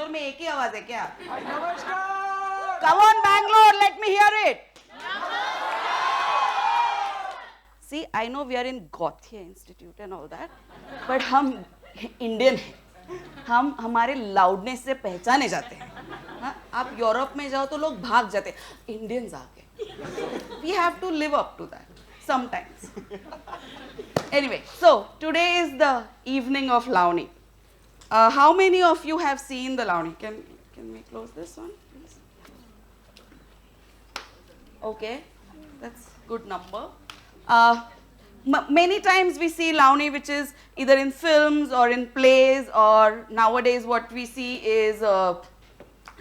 बैंगलोर में एक ही आवाज है क्या? नमस्कार. Come on, Bangalore, let me hear it. See, I know we are in Gothia Institute and all that, but हम इंडियन हैं. हम हमारे लाउडनेस से पहचाने जाते हैं. हाँ, आप यूरोप में जाओ तो लोग भाग जाते हैं. इंडियंस आके. We have to live up to that sometimes. Anyway, so today is the evening of Lavani. How many of you have seen the Lavani? Can we close this one, please? Okay, that's good number. Many times we see Lavani, which is either in films or in plays, or nowadays what we see is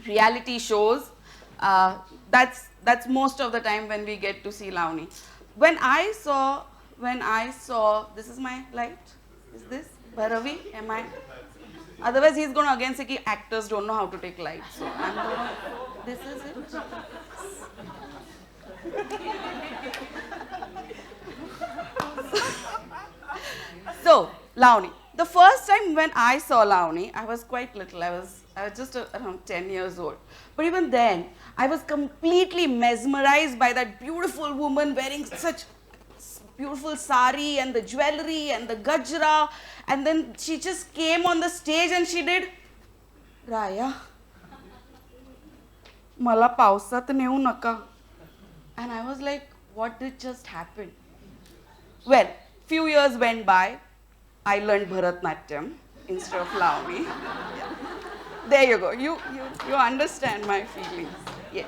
reality shows. That's most of the time when we get to see Lavani. When I saw, this is my light. Is this Bharavi? Am I? Otherwise, he's going to again say that actors don't know how to take light. So I'm going to. This is it. So, Lavani. The first time when I saw Lavani, I was quite little. I was just around 10 years old. But even then, I was completely mesmerized by that beautiful woman wearing such beautiful sari and the jewelry and the gajra. And then she just came on the stage and she did, Raya, mala pausat neu naka. And I was like, what did just happen? Well, few years went by. I learned Bharatnatyam instead of Lavani. Yeah. There you go. You understand my feelings. Yes.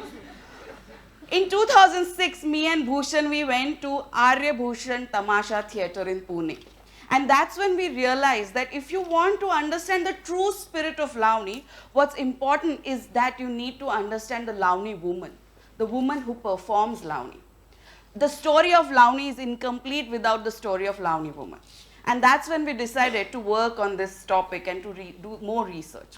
In 2006, me and Bhushan, we went to Arya Bhushan Tamasha Theatre in Pune. And that's when we realized that if you want to understand the true spirit of Lavani, what's important is that you need to understand the Lavani woman, the woman who performs Lavani. The story of Lavani is incomplete without the story of Lavani woman. And that's when we decided to work on this topic and to do more research.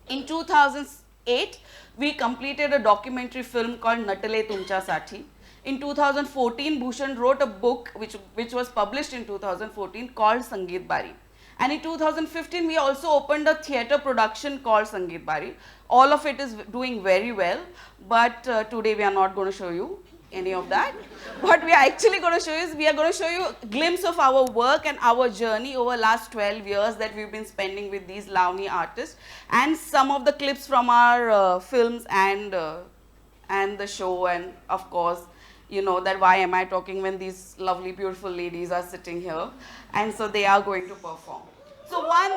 In 2008, we completed a documentary film called Natale Tumcha Sati. In 2014, Bhushan wrote a book which was published in 2014 called Sangeet Bari. And in 2015, we also opened a theatre production called Sangeet Bari. All of it is doing very well, but today we are not going to show you any of that. What we are actually going to show is, we are going to show you a glimpse of our work and our journey over last 12 years that we've been spending with these Lavani artists, and some of the clips from our films and the show, and of course, you know that why am I talking when these lovely beautiful ladies are sitting here, and so they are going to perform. So I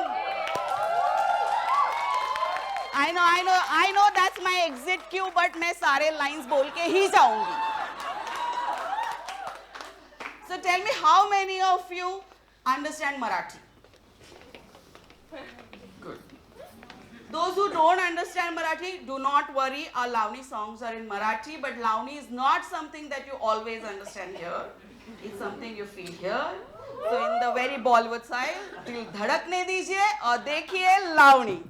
know that's my exit cue, but मैं सारे lines बोल के ही जाऊंगी. So tell me, how many of you understand Marathi? Good. Those who don't understand Marathi, do not worry. Our Lavani songs are in Marathi, but Lavani is not something that you always understand here. It's something you feel here. So in the very Bollywood style, दिल धड़कने दीजिए और देखिए Lavani.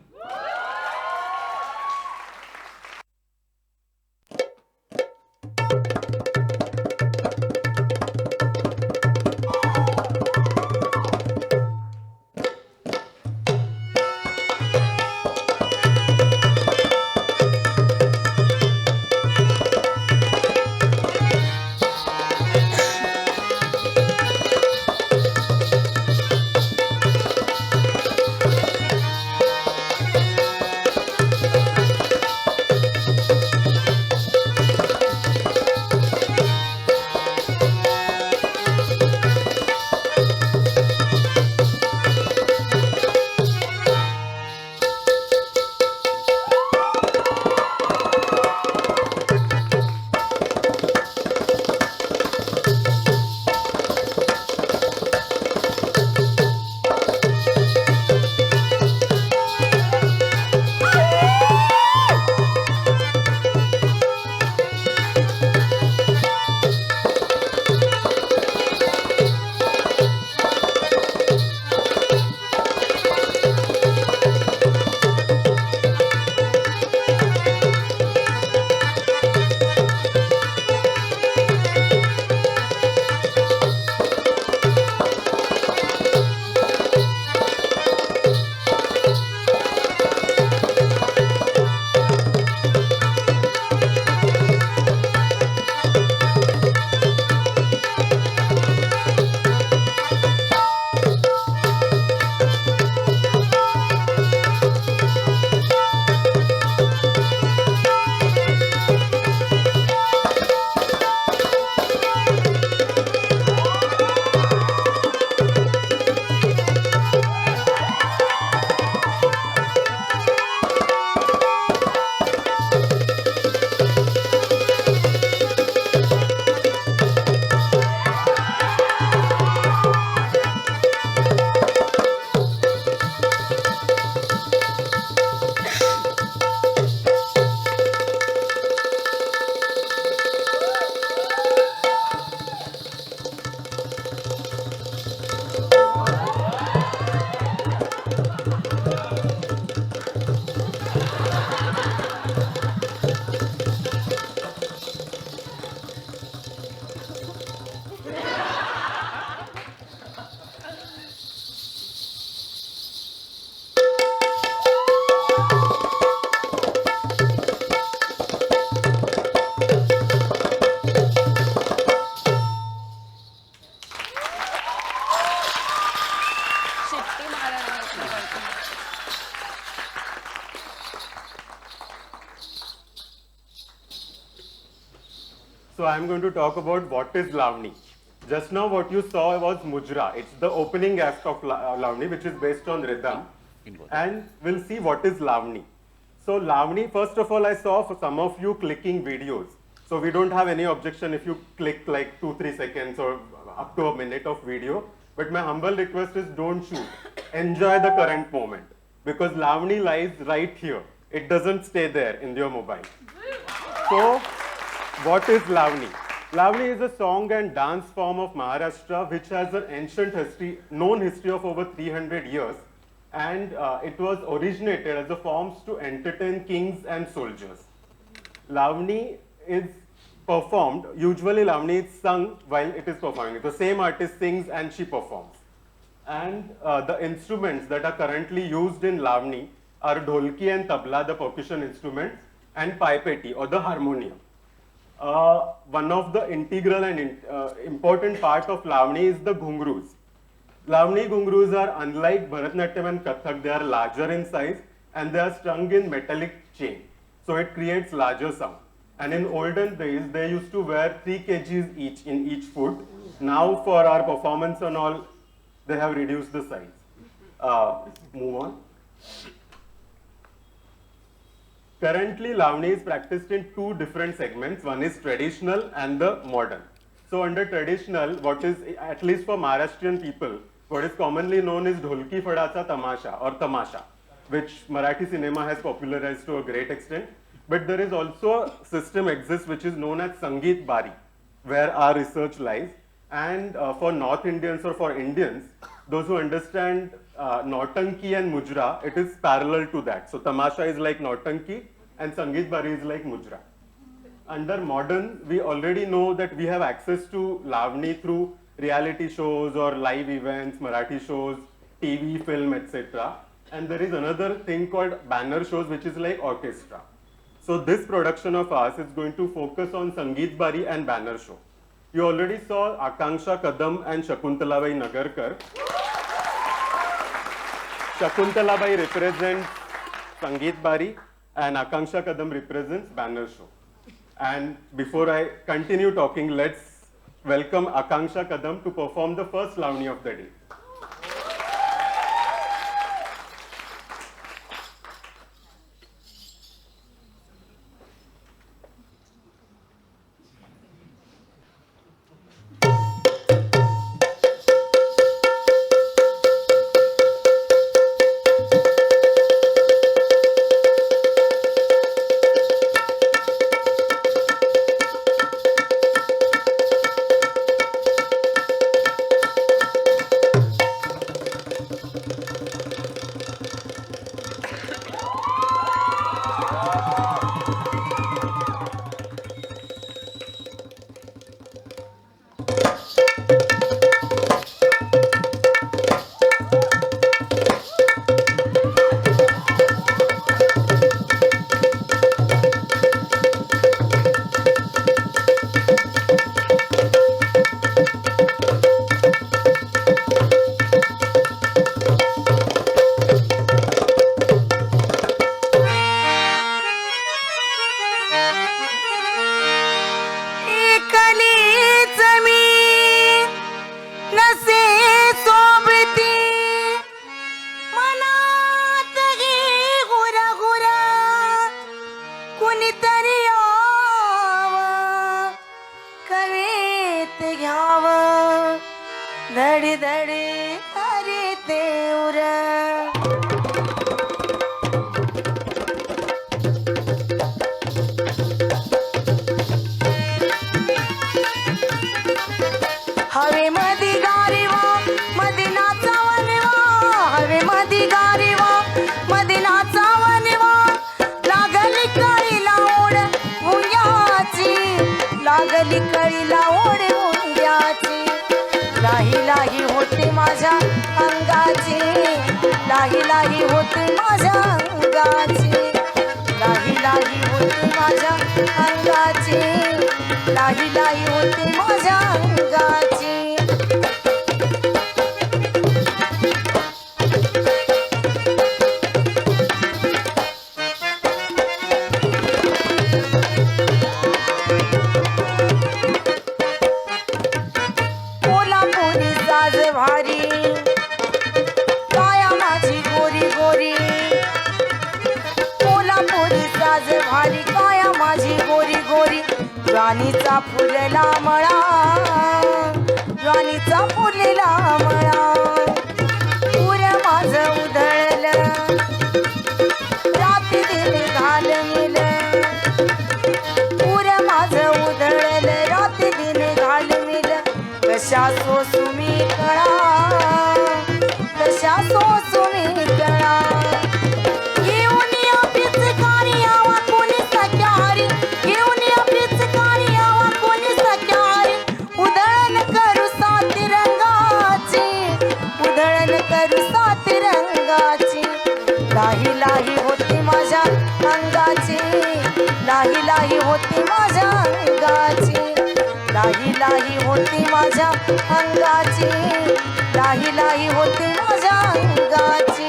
So I'm going to talk about what is Lavani. Just now what you saw was Mujra. It's the opening act of Lavani, which is based on rhythm. And we'll see what is Lavani. So Lavani, first of all, I saw for some of you clicking videos. So we don't have any objection if you click like 2-3 seconds or up to a minute of video. But my humble request is don't shoot. Enjoy the current moment. Because Lavani lies right here. It doesn't stay there in your mobile. So, what is Lavani? Lavani is a song and dance form of Maharashtra which has an ancient history, known history of over 300 years. And it was originated as a form to entertain kings and soldiers. Lavani is performed, usually Lavani is sung while it is performing. The same artist sings and she performs. And the instruments that are currently used in Lavani are dholki and tabla, the percussion instruments, and pipeti or the harmonium. One of the integral and important part of Lavani is the ghungroos. Lavani ghungroos are unlike Bharatanatyam and Kathak, they are larger in size and they are strung in metallic chain. So it creates larger sound. And in olden days, they used to wear 3 kgs each in each foot. Now for our performance and all, they have reduced the size. Move on. Currently, Lavani is practiced in 2 different segments. One is traditional and the modern. So under traditional, what is, at least for Maharashtrian people, what is commonly known is Dholki Fadacha Tamasha or Tamasha, which Marathi cinema has popularized to a great extent. But there is also a system exists which is known as Sangeet Bari, where our research lies. And for North Indians or for Indians, those who understand Nautanki and Mujra, it is parallel to that. So Tamasha is like Nautanki and Sangeet Bari is like Mujra. Under modern, we already know that we have access to Lavani through reality shows or live events, Marathi shows, TV, film, etc. And there is another thing called banner shows, which is like orchestra. So this production of ours is going to focus on Sangeet Bari and banner show. You already saw Akanksha Kadam and Shakuntalabai Nagarkar. Shakuntalabai represents Sangeet Bari and Akanksha Kadam represents banner show. And before I continue talking, let's welcome Akanksha Kadam to perform the first Lavani of the day. धडी धडी Hari देवर हवे मधी गारीवा मधी नाचावनिवा हवे मधी गारीवा मधी नाचावनिवा लागली कळीला ओढ मुंग्याची लागली कळीला ओढ मुंग्याची लाही लाही होते माझ्या अंगाची लाही लाही होते माझ्या अंगाची लाही लाही होते माझ्या अंगाची लाही लाही होते माझ्या अंगाची ज्वानीचा फुलला मळा, ज्वानीचा फुलला मळा, पुर माझं उधळलं, राती दिन घालमिलं, पुर माझं उधळलं, राती दिन घालमिलं, कशा सोसू मी कळा, कशा सोसू मी कळा. घेऊन या पिचकारी आवा कोणी सख्यारी, घेऊन या पिचकारी आवा कोणी सख्यारी, उधळण करू सात रंगाची, उधळण करू सात रंगाची. लाही लाही होती माझ्या अंगाची, लाही लाही होती माझ्या अंगाची, लाही लाही होती माझ्या अंगाची, लाही लाही होती माझ्या अंगाची.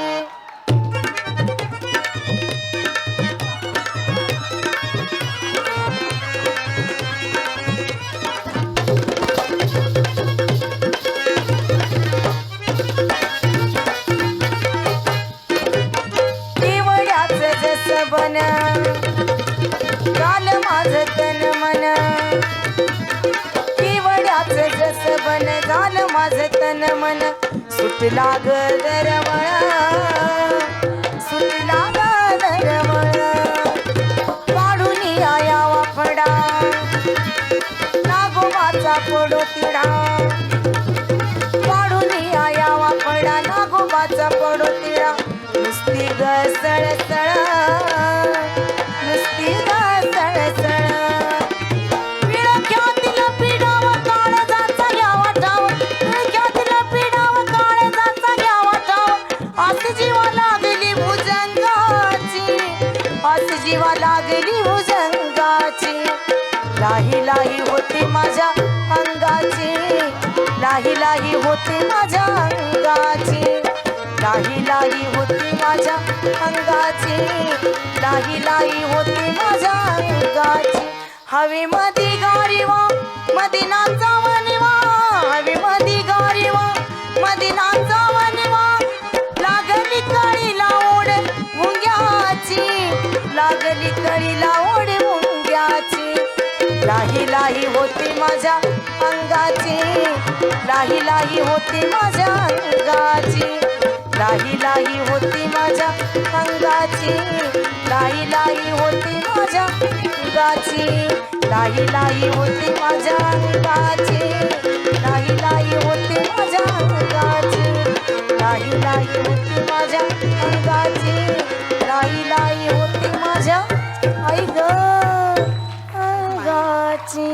केवड्याचं जसं बन काल माझं तन मन, केवड्याचं जसं बन झालं माझं तन मन. सुटला ग दरवळ, सुटला ग दरवळ, काढून आया वाफडा, नागोबाचा पडो तिडा, काढून आया वाफडा, नागोबाचा पडो तिडा. नुसती ग सळसळ, नुसती ग सळसळ, विळख्यातील पिडाव काळजाचा घ्यावा ठाव, विळख्यातील पिडाव काळजाचा घ्यावा ठाव. आस जीवा लागली भुजंगाची, आस जीवा लागली भुजंगाची. लाही लाही होती माझ्या अंगाची, लाही लाही होती माझ्या अंगाची, लाही लाही होती माझ्या अंगाची, लाही लाही होती माझ्या अंगाची. हवे मधी गारीवा मदिनाचा वनवा, हवे मधी गारीवा मदिनाचा वनवा, लागली कळीला ओढ मुंग्याची, लागली कळीला ओढ मुंग्याची. लाही लाही होती माझ्या अंगाची, लाही लाही होती माझ्या अंगाची, लाही लाही होती माझ्या अंगाची, लाही लाही होती माझ्या अंगाची, लाही लाही होती माझ्या अंगाची, लाही लाही होती माझ्या अंगाची, लाही लाही होती माझ्या अंगाची, लाही लाही होती माझ्या आई ग अंगाची.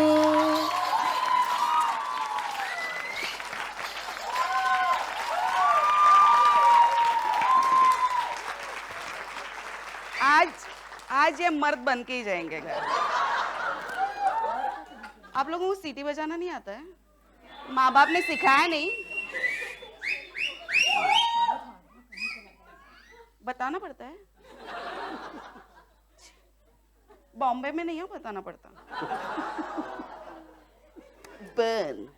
आज ये मर्द बन के ही जाएंगे घर. आप लोगों को सीटी बजाना नहीं आता है? माँ बाप ने सिखाया नहीं? बताना पड़ता है? बॉम्बे में नहीं हो, बताना पड़ता. Burn.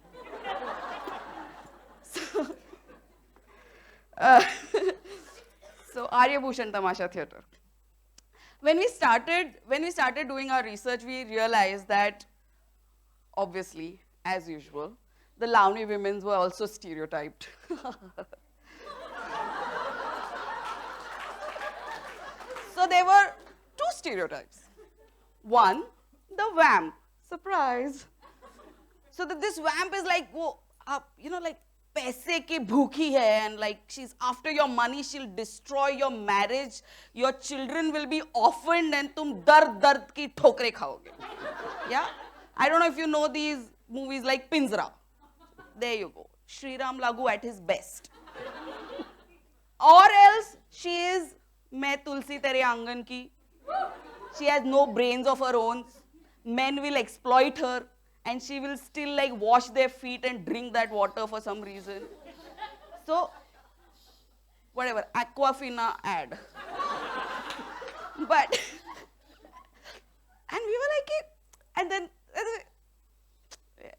So Aryabhushan Tamasha Theatre. When we started doing our research, we realized that, obviously, as usual, the Lavani women were also stereotyped. So there were two stereotypes. One, the vamp. Surprise. So that this vamp is like, like, पैसे की भूखी है, and like she's after your money, she'll destroy your marriage, your children will be orphaned, and तुम दर्द दर्द की ठोकरें खाओगे. Yeah, I don't know if you know these movies like Pinjra. There you go, Shriram Lagu at his best. Or else she is मैं तुलसी तेरे आंगन की. She has no brains of her own. Men will exploit her. And she will still like wash their feet and drink that water for some reason. So, whatever, Aquafina ad. But, and we were like, and then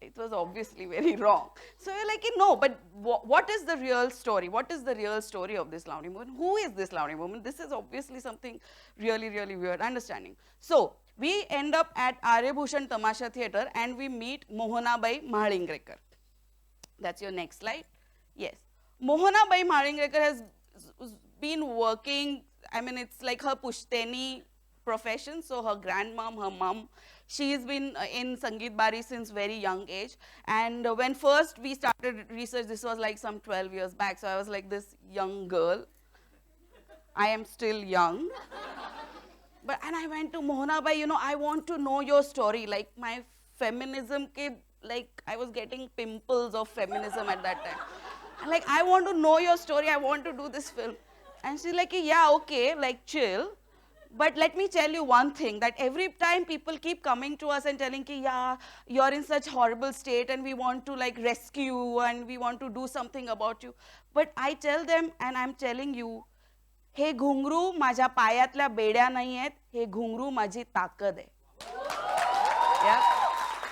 it was obviously very wrong. So we're like, no, but what is the real story? What is the real story of this Lavani movement? Who is this Lavani movement? This is obviously something really, really weird understanding. So, We end up at Aryabhushan Tamasha Theatre and we meet Mohonabai Mahalingrekar. That's your next slide. Yes. Mohonabai Mahalingrekar has been working, I mean, it's like her pushteni profession. So her grandmom, her mom, she's been in Sangeet Bari since very young age. And when first we started research, this was like some 12 years back. So I was like this young girl. I am still young. And I went to Mohonabai, you know, I want to know your story. Like my feminism, like I was getting pimples of feminism at that time. Like, I want to know your story. I want to do this film. And she's like, yeah, okay, like chill. But let me tell you one thing, that every time people keep coming to us and telling, yeah, you're in such horrible state and we want to like rescue you and we want to do something about you. But I tell them, and I'm telling you, हे घुंगरू माझ्या पायातल्या बेड्या नाही आहेत, हे घुंगरू माझी ताकद आहे. Yeah.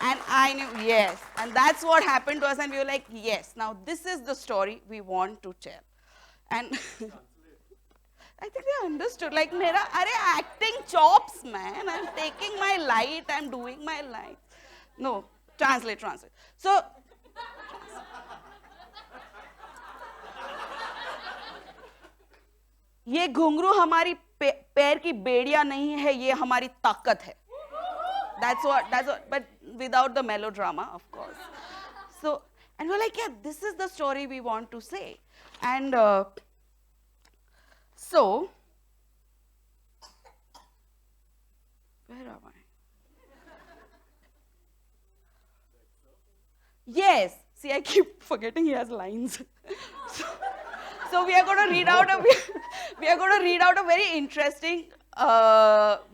And I knew, yes. And that's what happened to us. And we were like, yes, now this is the story we want to tell. And I think they understood. Like, mera, are acting chops, man. I'm taking my light. I'm doing my light. No, translate. So, ये घुंघरू हमारी पैर की बेड़ियां नहीं है, ये हमारी ताकत है. That's what, but without the melodrama, of course. So, and we're like, yeah, this is the story we want to say. And so, where am I? Yes, see, I keep forgetting he has lines. So we are going to read out a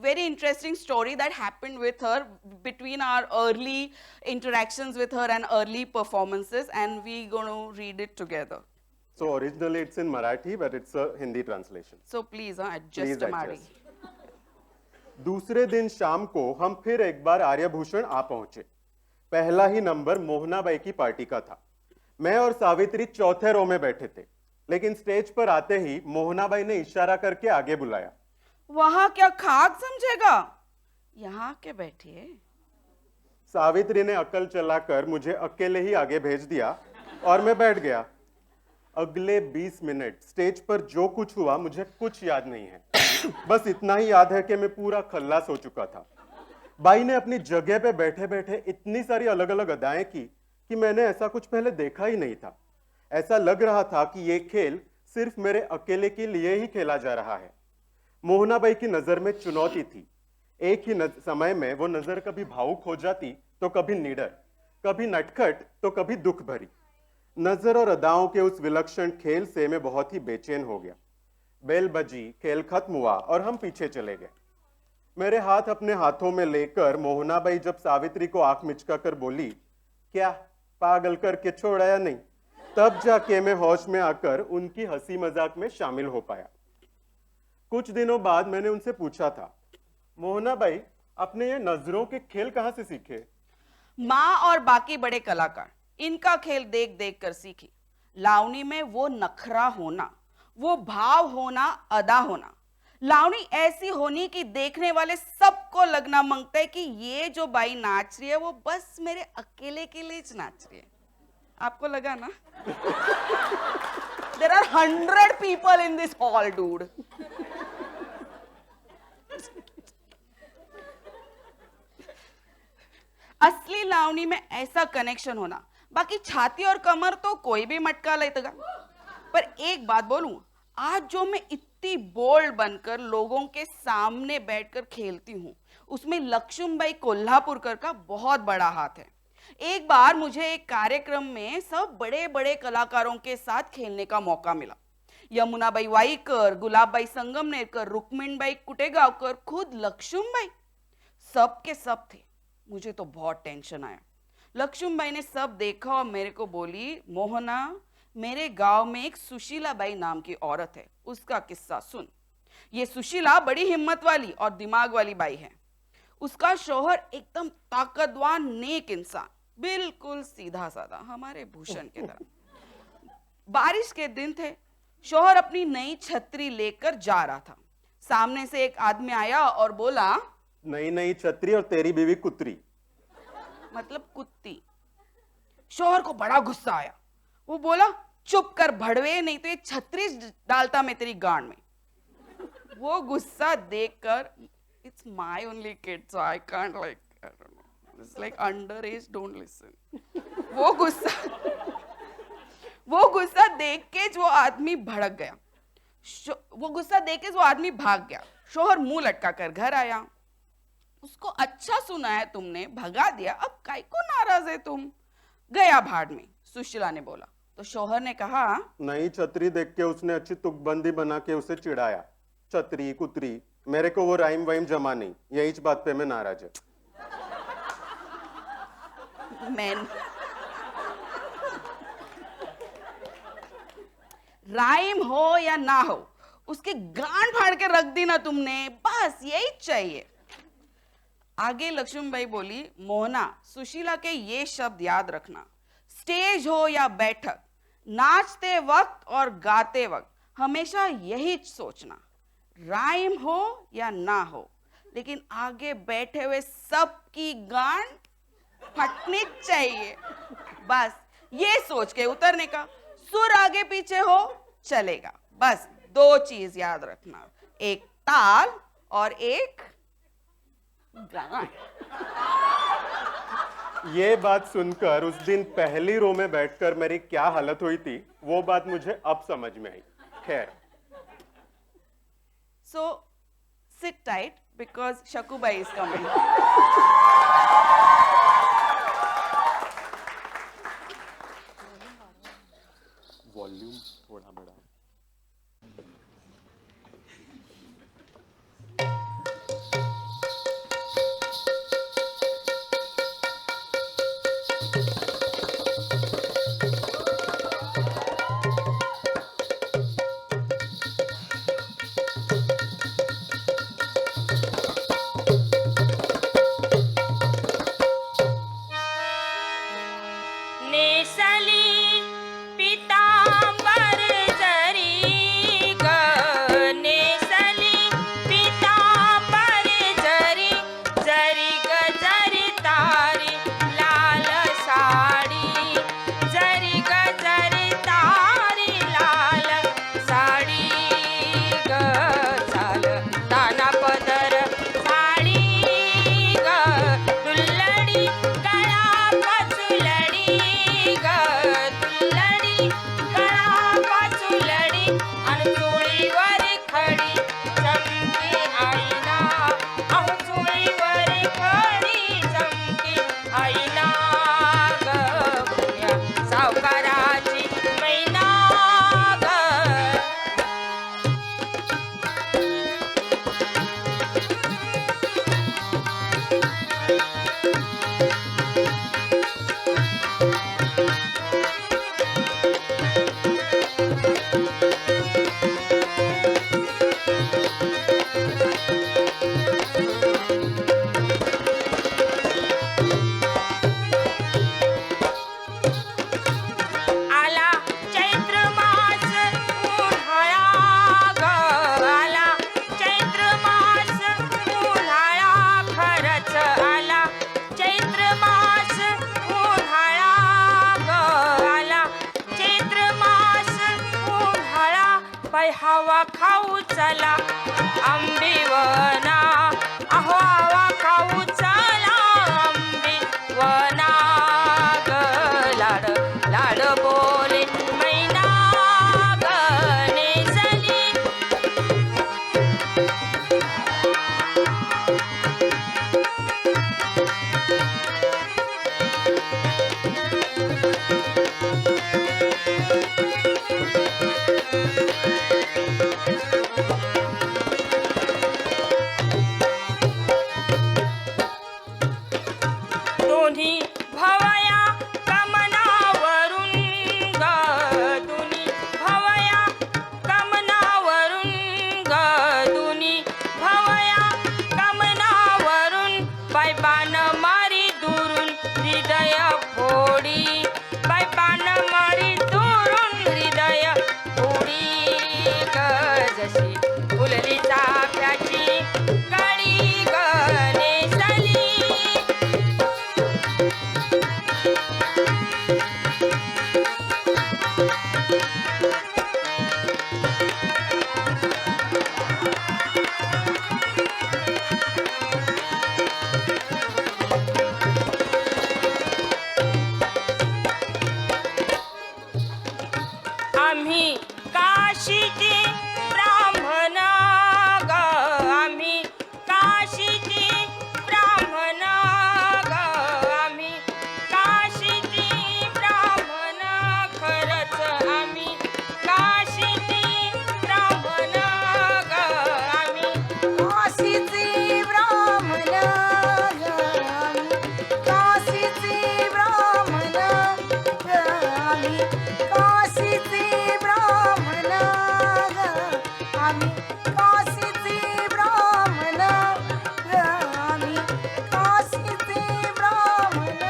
very interesting story that happened with her between our early interactions with her and early performances, and we're going to read it together. So originally it's in Marathi, but it's a Hindi translation. So please adjust हमारी. दूसरे दिन शाम को हम फिर एक बार आर्यभूषण आ पहुंचे. पहला ही number मोहनाबाई की party का था. मैं और सावित्री चौथे रो में बैठे थे, लेकिन स्टेज पर आते ही मोहनाबाई ने इशारा करके आगे बुलाया. वहां क्या खाक समझेगा, यहाँ के बैठिए. सावित्री ने अकल चलाकर मुझे अकेले ही आगे भेज दिया और मैं बैठ गया. अगले 20 मिनट स्टेज पर जो कुछ हुआ मुझे कुछ याद नहीं है. बस इतना ही याद है कि मैं पूरा खल्लास हो चुका था. बाई ने अपनी जगह पे बैठे बैठे इतनी सारी अलग अलग अदाएं की कि मैंने ऐसा कुछ पहले देखा ही नहीं था. ऐसा लग रहा था कि ये खेल सिर्फ मेरे अकेले के लिए ही खेला जा रहा है. मोहनाबाई की नजर में चुनौती थी. एक ही समय में वो नजर कभी भावुक हो जाती तो कभी निडर, कभी नटखट तो कभी दुख भरी. नजर और अदाओं के उस विलक्षण खेल से मैं बहुत ही बेचैन हो गया. बेल बजी, खेल खत्म हुआ और हम पीछे चले गए. मेरे हाथ अपने हाथों में लेकर मोहनाबाई जब सावित्री को आंख मिचका कर बोली, क्या पागल करके छोड़ा या नहीं, तब जाके मैं होश में आकर उनकी हंसी मजाक में शामिल हो पाया. कुछ दिनों बाद मैंने उनसे पूछा था, मोहनाबाई, आपने ये नजरों के खेल कहां से सीखे? माँ और बाकी बड़े कलाकार इनका खेल देख देख कर सीखी. लावनी में वो नखरा होना, वो भाव होना, अदा होना. लावनी ऐसी होनी कि देखने वाले सबको लगना मांगता है कि ये जो बाई नाच रही है वो बस मेरे अकेले के लिए नाच रही है. आपको लगा ना? There are 100 people in this hall, dude. असली लावनी में ऐसा कनेक्शन होना. बाकी छाती और कमर तो कोई भी मटका लेगा. पर एक बात बोलूं, आज जो मैं इतनी बोल्ड बनकर लोगों के सामने बैठकर खेलती हूं, उसमें लक्ष्मीबाई कोल्हापुरकर का बहुत बड़ा हाथ है. एक बार मुझे एक कार्यक्रम में सब बड़े बड़े कलाकारों के साथ खेलने का मौका मिला. यमुनाबाई वाईकर, गुलाबबाई संगमनेरकर, रुक्मिणबाई कुटेगांवकर, खुद लक्ष्मीबाई, सब के सब थे. मुझे तो बहुत टेंशन आया. लक्ष्मीबाई ने सब देखा और मेरे को बोली, मोहना, मेरे गांव में एक सुशीलाबाई नाम की औरत है, उसका किस्सा सुन. ये सुशीला बड़ी हिम्मत वाली और दिमाग वाली बाई है. उसका शौहर एकदम ताकतवर नेक इंसान, बिल्कुल सीधा साधा, हमारे भूषण के तरह. बारिश के दिन थे. शौहर अपनी नई छतरी लेकर जा रहा था. सामने से एक आदमी आया और बोला, नई नई छतरी और तेरी बीवी कुतरी। मतलब कुत्ती। शौहर को बड़ा गुस्सा आया। वो बोला, चुप कर भड़वे, नहीं तो ये छतरी डालता मैं तेरी गांड में। वो गुस्सा देखकर, it's my only kid so I can't like, I don't know, it's like under age, don't listen. वो गुस्सा देख के जो आदमी भड़क गया, वो गुस्सा देख के वो आदमी भाग गया। शौहर मुंह लटका कर घर आया। उसको अच्छा सुना है तुमने, भगा दिया, अब काहे को नाराज है तुम? गया भाड़ में, सुशीला ने बोला। तो शौहर ने कहा, नई छतरी देख के उसने अच्छी तुकबंदी बना के उसे चिढ़ाया। छतरी कुतरी, मेरे को वो राइम वाइम जमा नहीं, यही बात पे मैं नाराज है। मैन राइम हो या ना हो, उसके गांड फाड़ के रख दी ना तुमने, बस यही चाहिए। आगे लक्ष्मीबाई बोली, मोहना, सुशीला के ये शब्द याद रखना। स्टेज हो या बैठक, नाचते वक्त और गाते वक्त हमेशा यही सोचना, राइम हो या ना हो, लेकिन आगे बैठे हुए सबकी गांड फटनी चाहिए। बस ये सोच के उतरने का। सुर आगे पीछे हो चलेगा, बस दो चीज याद रखना, एक ताल और एक गांड। ये बात सुनकर उस दिन पहली रो में बैठकर मेरी क्या हालत हुई थी, वो बात मुझे अब समझ में आई। खैर, So sit tight because Shakubai is coming. Volume थोड़ा बढ़ा। नेसली पितांबर जरी ग, नेसली पितांबर जरी, जरी ग जरी तारी लाल साडी, जरी ग जरी तारी लाल साडी ग, चाल ताना पदर साडी ग, दुल्लडी गळा पचुलडी ग, दुल्लडी गळा पचुलडी, आणि चोळीवर खडी चमकी आईना, अहो चोळीवर खडी चमकी आईना ग, पुण्या सावकाराची मैना ग. आला चैत्र मास उन्हाळा ग, आला चैत्र मास उन्हाळा, खरच आला चैत्र मास उन्हाळा ग, आला चैत्र मास उन्हाळा, बाई हवा खाऊ चला आंबीवना, अहो हवा खाऊ चला आंबीवना ग, लाड लाड बोले मैना ग, नेसली आम्ही काशीची ब्राह्मण ग आम्ही काशीची ब्राह्मण ग आम्ही काशीची ब्राह्मण खरंच आम्ही काशीची ब्राह्मण ग आम्ही काशीची ब्राह्मण ग आम्ही काशीची ब्राह्मण ग आम्ही काशीचे ब्राह्मण ग आम्ही काशीचे ब्राह्मण ग आम्ही काशीचे ब्राह्मण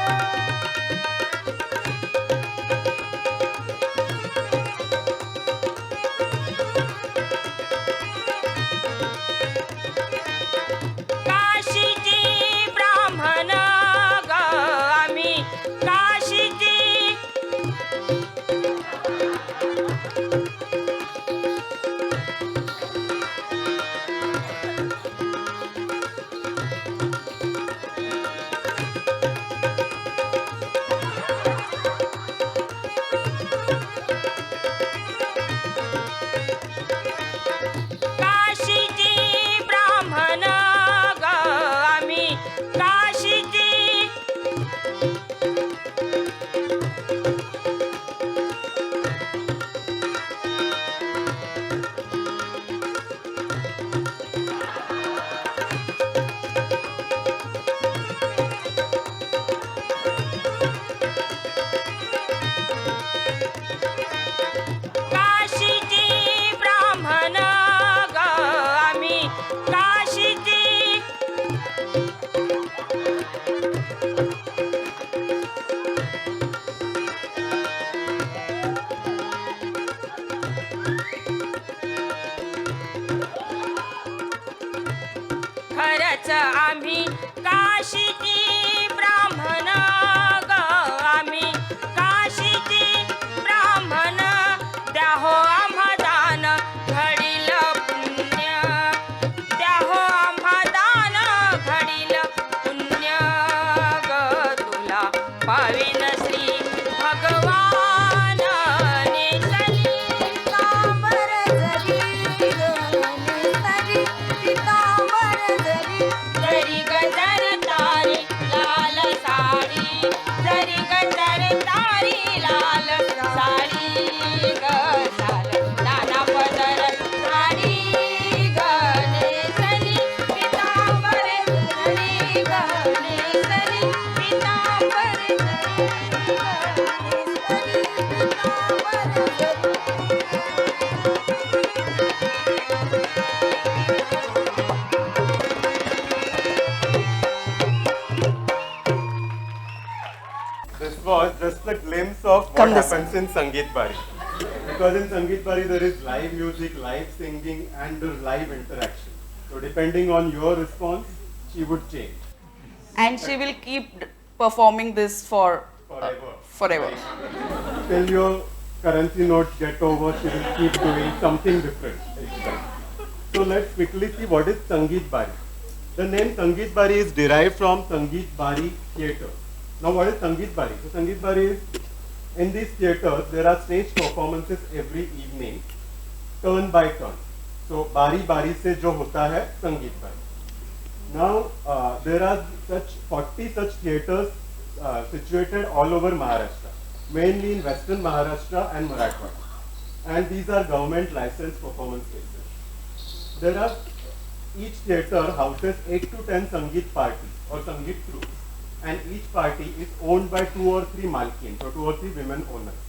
काशीची ब्राह्मण ग आम्ही काशीची काशीची ब्राह्मण ग आम्ही काशीची काशीची ब्राह्मण ग आम्ही काशीची खरंच आम्ही काशीची ब्राह्मण ग आम्ही काशीची ब्राह्मण द्याहो आम्हा दान घडील पुण्य द्याहो आम्हा दान घडील पुण्य ग तुला पाविन श्री भगवान नेसली पितांबर जरी ग नेसली पितांबर जरी जरी गजर तारी लाल साडी जरी गजर तारी लाल साडी ग साल नाना पदर साडी ग नेसली पितांबर जरी ग नेसली पितांबर जरी ग नेसली पितांबर जरी This was just a glimpse of what Come this happens in Sangeet Bari. Because in Sangeet Bari there is live music, live singing and live interaction. So depending on your response, she would change And she will keep performing this for forever. forever. Till your currency notes get over, she will keep doing something different each time. So let's quickly see what is Sangeet Bari. The name Sangeet Bari is derived from Sangeet Bari theatre. Now what is Sangeet Bari? So Sangeet Bari is, in these theatres there are stage performances every evening, turn by turn. So Bari Bari se jo hota hai Sangeet Bari. Now there are such 40 such theatres situated all over Maharashtra, mainly in Western Maharashtra and Marathwada. And these are government licensed performance spaces. There are, each theatre houses 8 to 10 Sangeet parties or Sangeet groups, and each party is owned by 2 or 3 malkins, or 2 or 3 women owners.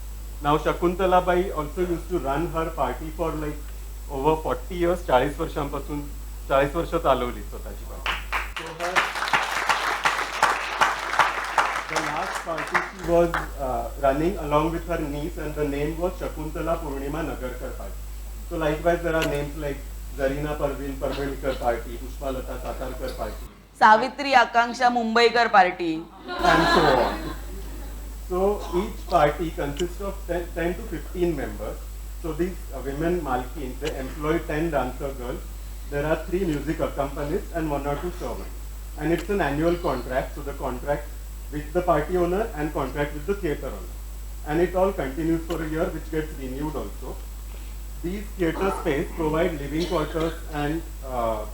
Now Shakuntala Bai also used to run her party for like over 40 years, 40 वर्षांपासून 40 वर्ष चालवली स्वतःची party. So the last party she was running along with her niece, and the name was Shakuntala Purnima Nagarkar party. So likewise there are names like Zarina Parveen Parvanikar party, Pushpalata Satarkar party, Savitri Akanksha Mumbaikar party. and so on. So each party consists of 10 to 15 members, So these women malkins, they employ 10 dancer girls. There are 3 music accompanists and 1 or 2 servants. And it's an annual contract, so the contract with the party owner and contract with the theatre owner. And it all continues for a year, which gets renewed also. These theatre space provide living quarters and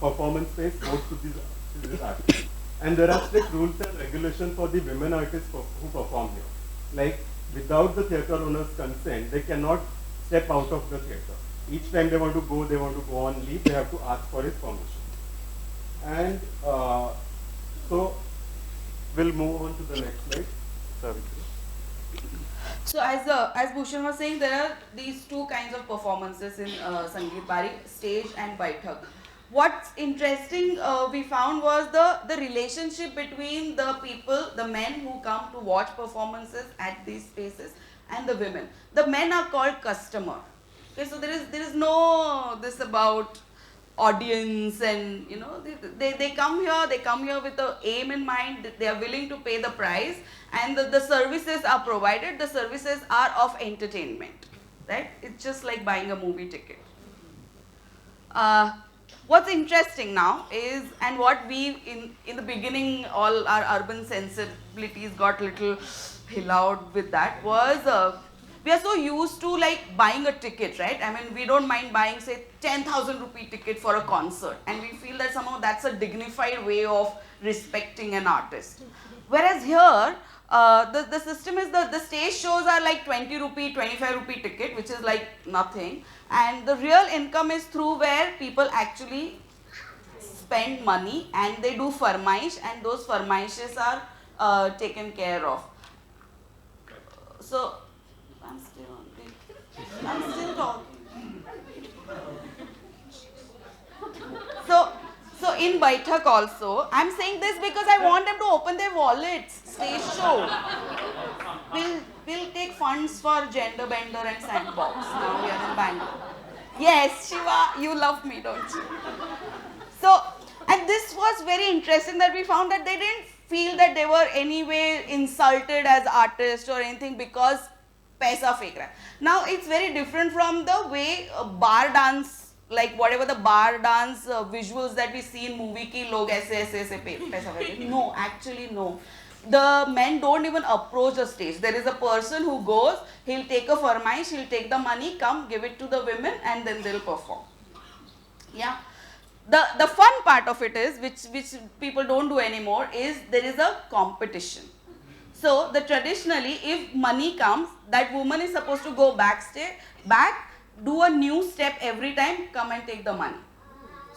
performance space both to these artists. And there are strict rules and regulations for the women artists who perform here. Like, without the theatre owner's consent, they cannot step out of the theatre. Each time they want to go on leave, they have to ask for his permission. And so, we'll move on to the next slide. Savitri. So as Bhushan was saying, there are these 2 kinds of performances in Sangeet Bari, stage and Baitak. What's interesting we found was the relationship between the people, the men who come to watch performances at these spaces and the women. The men are called customer. Okay, so there is no this about audience, and you know they come here with the aim in mind. They are willing to pay the price, and the services are provided. The services are of entertainment, right? It's just like buying a movie ticket. What's interesting now is, and what we in the beginning, all our urban sensibilities got little hillowed with that, was we are so used to like buying a ticket, right? I mean, we don't mind buying, say, 10,000 rupee ticket for a concert, and we feel that somehow that's a dignified way of respecting an artist. Whereas here, the system is the stage shows are like 20 rupee, 25 rupee ticket, which is like nothing. And the real income is through where people actually spend money and they do farmaish, and those farmaishes are taken care of. So, I'm still talking. So in Baitak also, I'm saying this because I want them to open their wallets. Stage show. We'll take funds for Gender Bender and Sandbox. Now we are in Bangalore. Yes, Shiva, you love me, don't you? So, and this was very interesting that we found that they didn't feel that they were anyway insulted as artists or anything because paisa fake raha. Now it's very different from the way bar dance, like whatever the bar dance visuals that we see in movie ki log aise paisa fake. No, actually no. The men don't even approach the stage. There is a person who goes, he'll take a farmaish, he'll take the money, come give it to the women, and then they'll perform. Yeah. The fun part of it is, which people don't do anymore, is there is a competition. So traditionally, if money comes, that woman is supposed to go backstage, do a new step every time, come and take the money.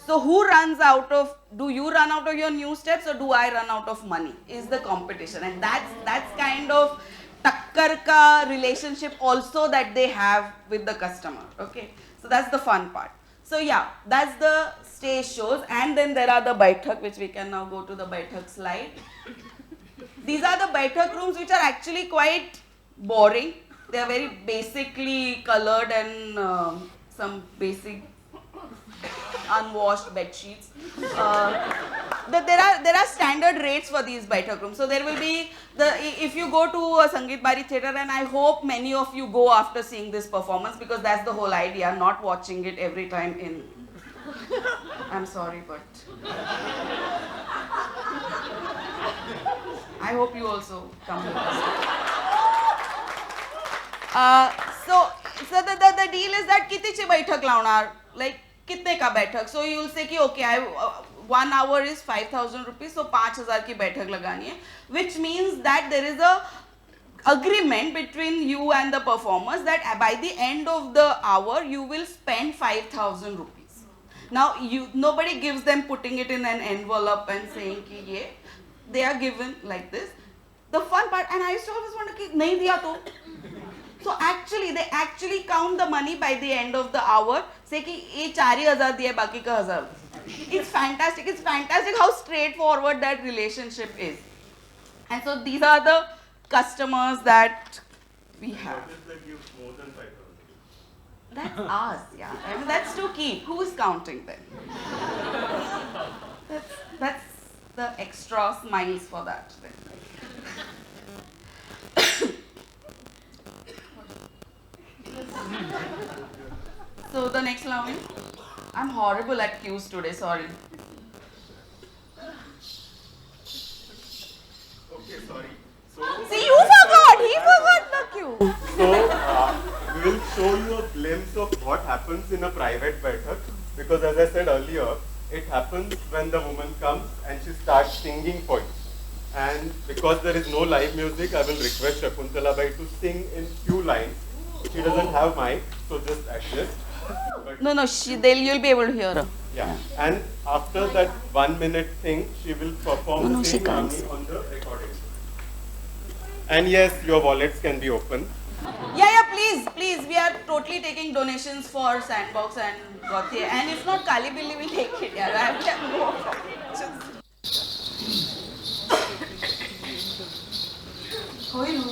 So who runs out of, do you run out of your new steps or do I run out of money, is the competition. And that's kind of takkar ka relationship also that they have with the customer. Okay, so that's the fun part. So yeah, that's the stage shows, and then there are the Baitak, which we can now go to the Baitak slide. These are the Baitak rooms, which are actually quite boring. They are very basically colored and some basic unwashed bed sheets. There are standard rates for these Baitak rooms. So there will be if you go to a Sangeet Bari theatre, and I hope many of you go after seeing this performance, because that's the whole idea, not watching it every time in. I'm sorry, but I hope you also come with us. So the deal is that कितीचे बैठक लावणार, like कितने का बैठक. So you will say कि okay, 1 hour is 5,000 rupees, so 5,000 की बैठक लगानी है, which means that there is a agreement between you and the performers that by the end of the hour you will spend 5,000 rupees. Now nobody gives them putting it in an envelope and saying कि ये, they are given like this. The fun part, and I used to always wonder कि नहीं दिया तो. So actually, they actually count the money by the end of the hour. Say कि ये 4,000 दिया, बाकी का 1,000. It's fantastic. It's fantastic how straightforward that relationship is. And so these are the customers that we have. That gives more than 5,000. That's us, yeah. I mean, that's to keep. Who is counting them? That's the extra smiles for that. So the next Lavani. I'm horrible at cues today, sorry. Okay, sorry. So, See, you forgot! He forgot the cue. So, we will show you a glimpse of what happens in a private Baitak, because as I said earlier, it happens when the woman comes and she starts singing for you. And because there is no live music, I will request Shakuntala Bai to sing in few lines. She doesn't have mic, so just adjust. But No, you'll be able to hear her. yeah, and after that 1 minute thing, she will perform No, the she same can't. Lavani on the recording. And yes, your wallets can be open. Yeah, please. We are totally taking donations for Sandbox and Gauthier. And if not, Kali Billi will take it. Yeah, I have more. होईल.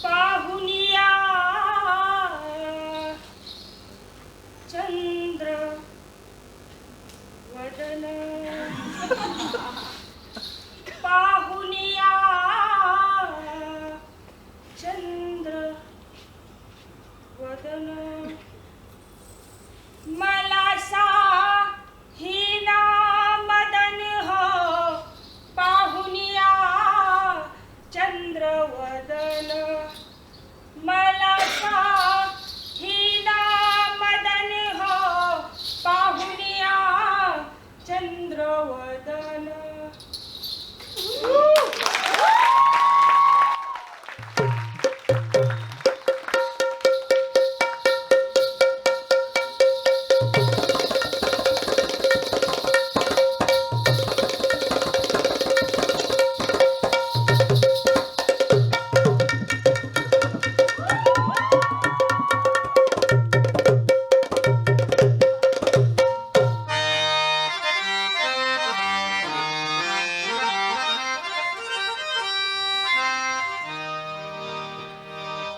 पाहुनिया चंद्र वदन पाहुनिया चंद्र वदन मला सा हिना मदन हो पाहुनिया चंद्रवदन मला सा हिना मदन हो पाहुनिया चंद्रवदन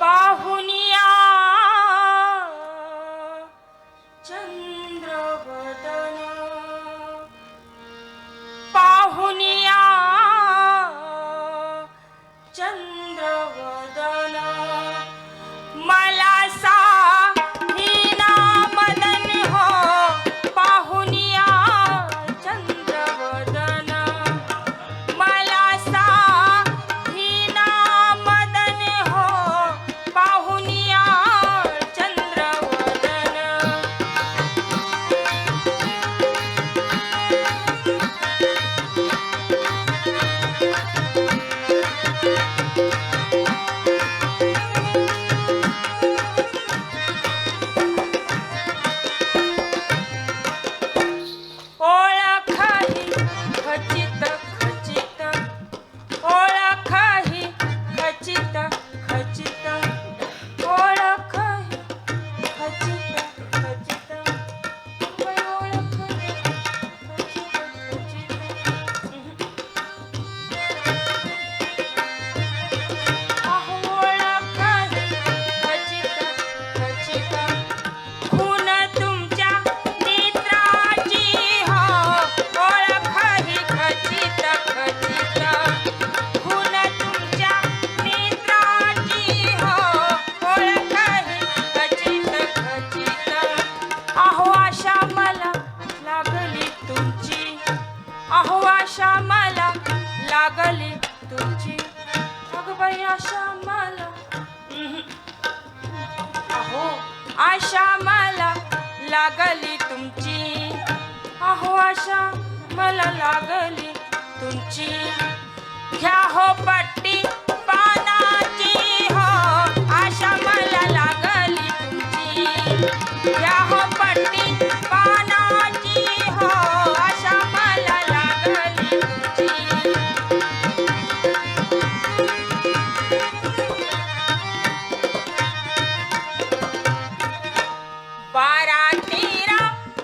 पाहुनिया चंद्रवदन पाहुनिया चंद्रवदन मला सा हिना मदन हो पाहुनिया चंद्रवदन मला सा हिना मदन हो पाहुनिया चंद्रवदन ओळखही खचित खचित ओळखही खचित खचित ओळखही खचित खचित ओळखही खचित खचित ओळखही खचित खचित खून तुमच्या नेत्राची हो ओळखही खचित खचित खून तुमच्या नेत्राची हो ओळखही खचित खचित अहो आशा मला लागली तुमची अहो आशा मला लागली तुमची अगं बाई आशा मला अहो आशा मला लागली तुमची अहो आशा मला लागली तुमची घ्या हो पट्टी पानाची हो आशा मला लागली तुमची घ्या हो पट्टी पानाची हो आशा मला लागली तुमची बारा तेरा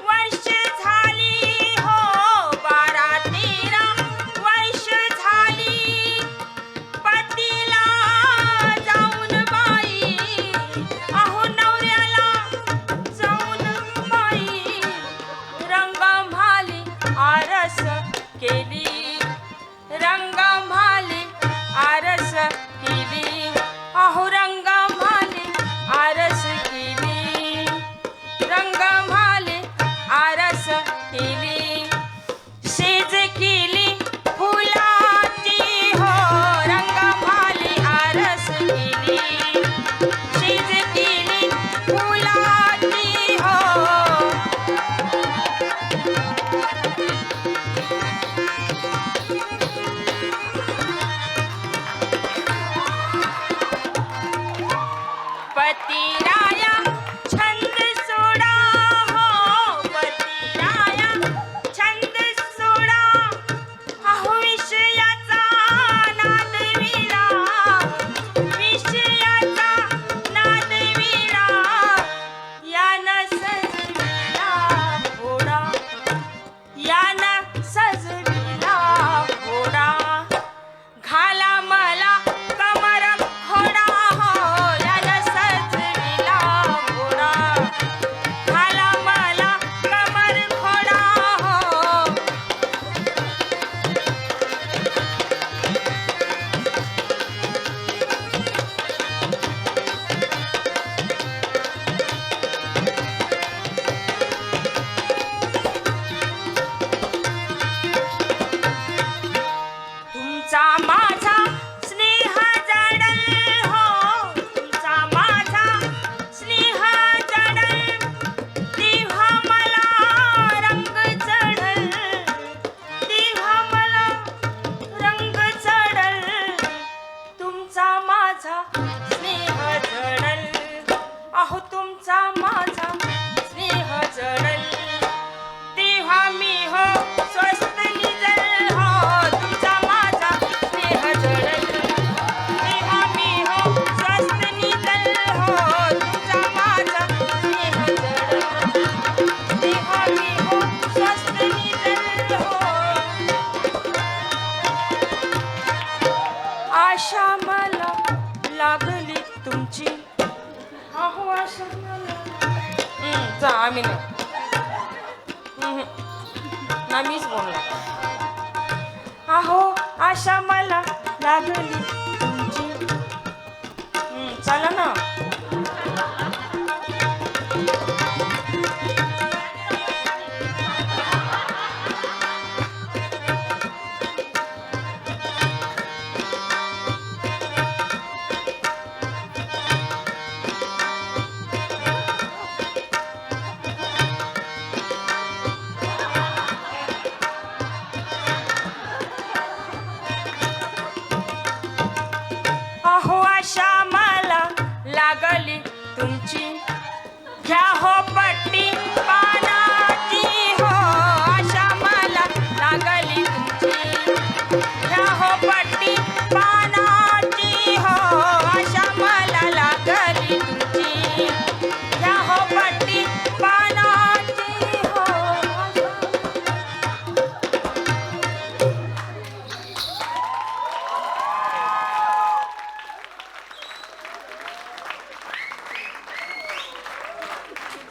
वर्ष झाली हो बारा तेरा वर्ष झाली आशा मला लागली तुमची. अहो आशा मला. जा आम्ही ना मीच बोलला. अहो आशा मला लागली तुमची. चला ना. अहो आशा मला लागली तुमची. घ्या हो पट्टी पानाची. हो आशा मला लागली तुमची. घ्या हो पट्टी पानाची. हो आशा मला लागली तुमची. घ्या हो पट्टी पानाची. हो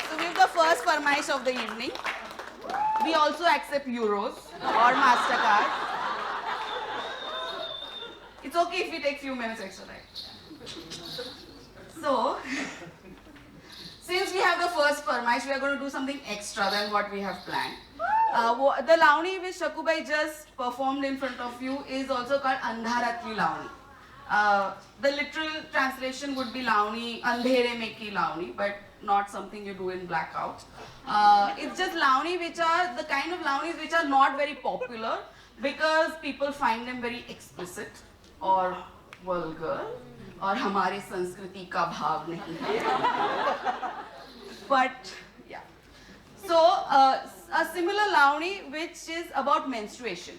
So we have the first farmaish of the evening. We also accept euros or MasterCard. It's okay if we take few minutes extra, right? So, since we have the first farmaish, we are going to do something extra than what we have planned. The Lavani which Shakubai just performed in front of you is also called Andharatli Lavani. The literal translation would be Lavani, Andhere Mein Ki Lavani, but not something you do in blackout. It's just Lavani which are the kind of Lavanis which are not very popular because people find them very explicit or vulgar or हमारे संस्कृति का भाव नहीं है. But yeah. So a similar Lavani which is about menstruation.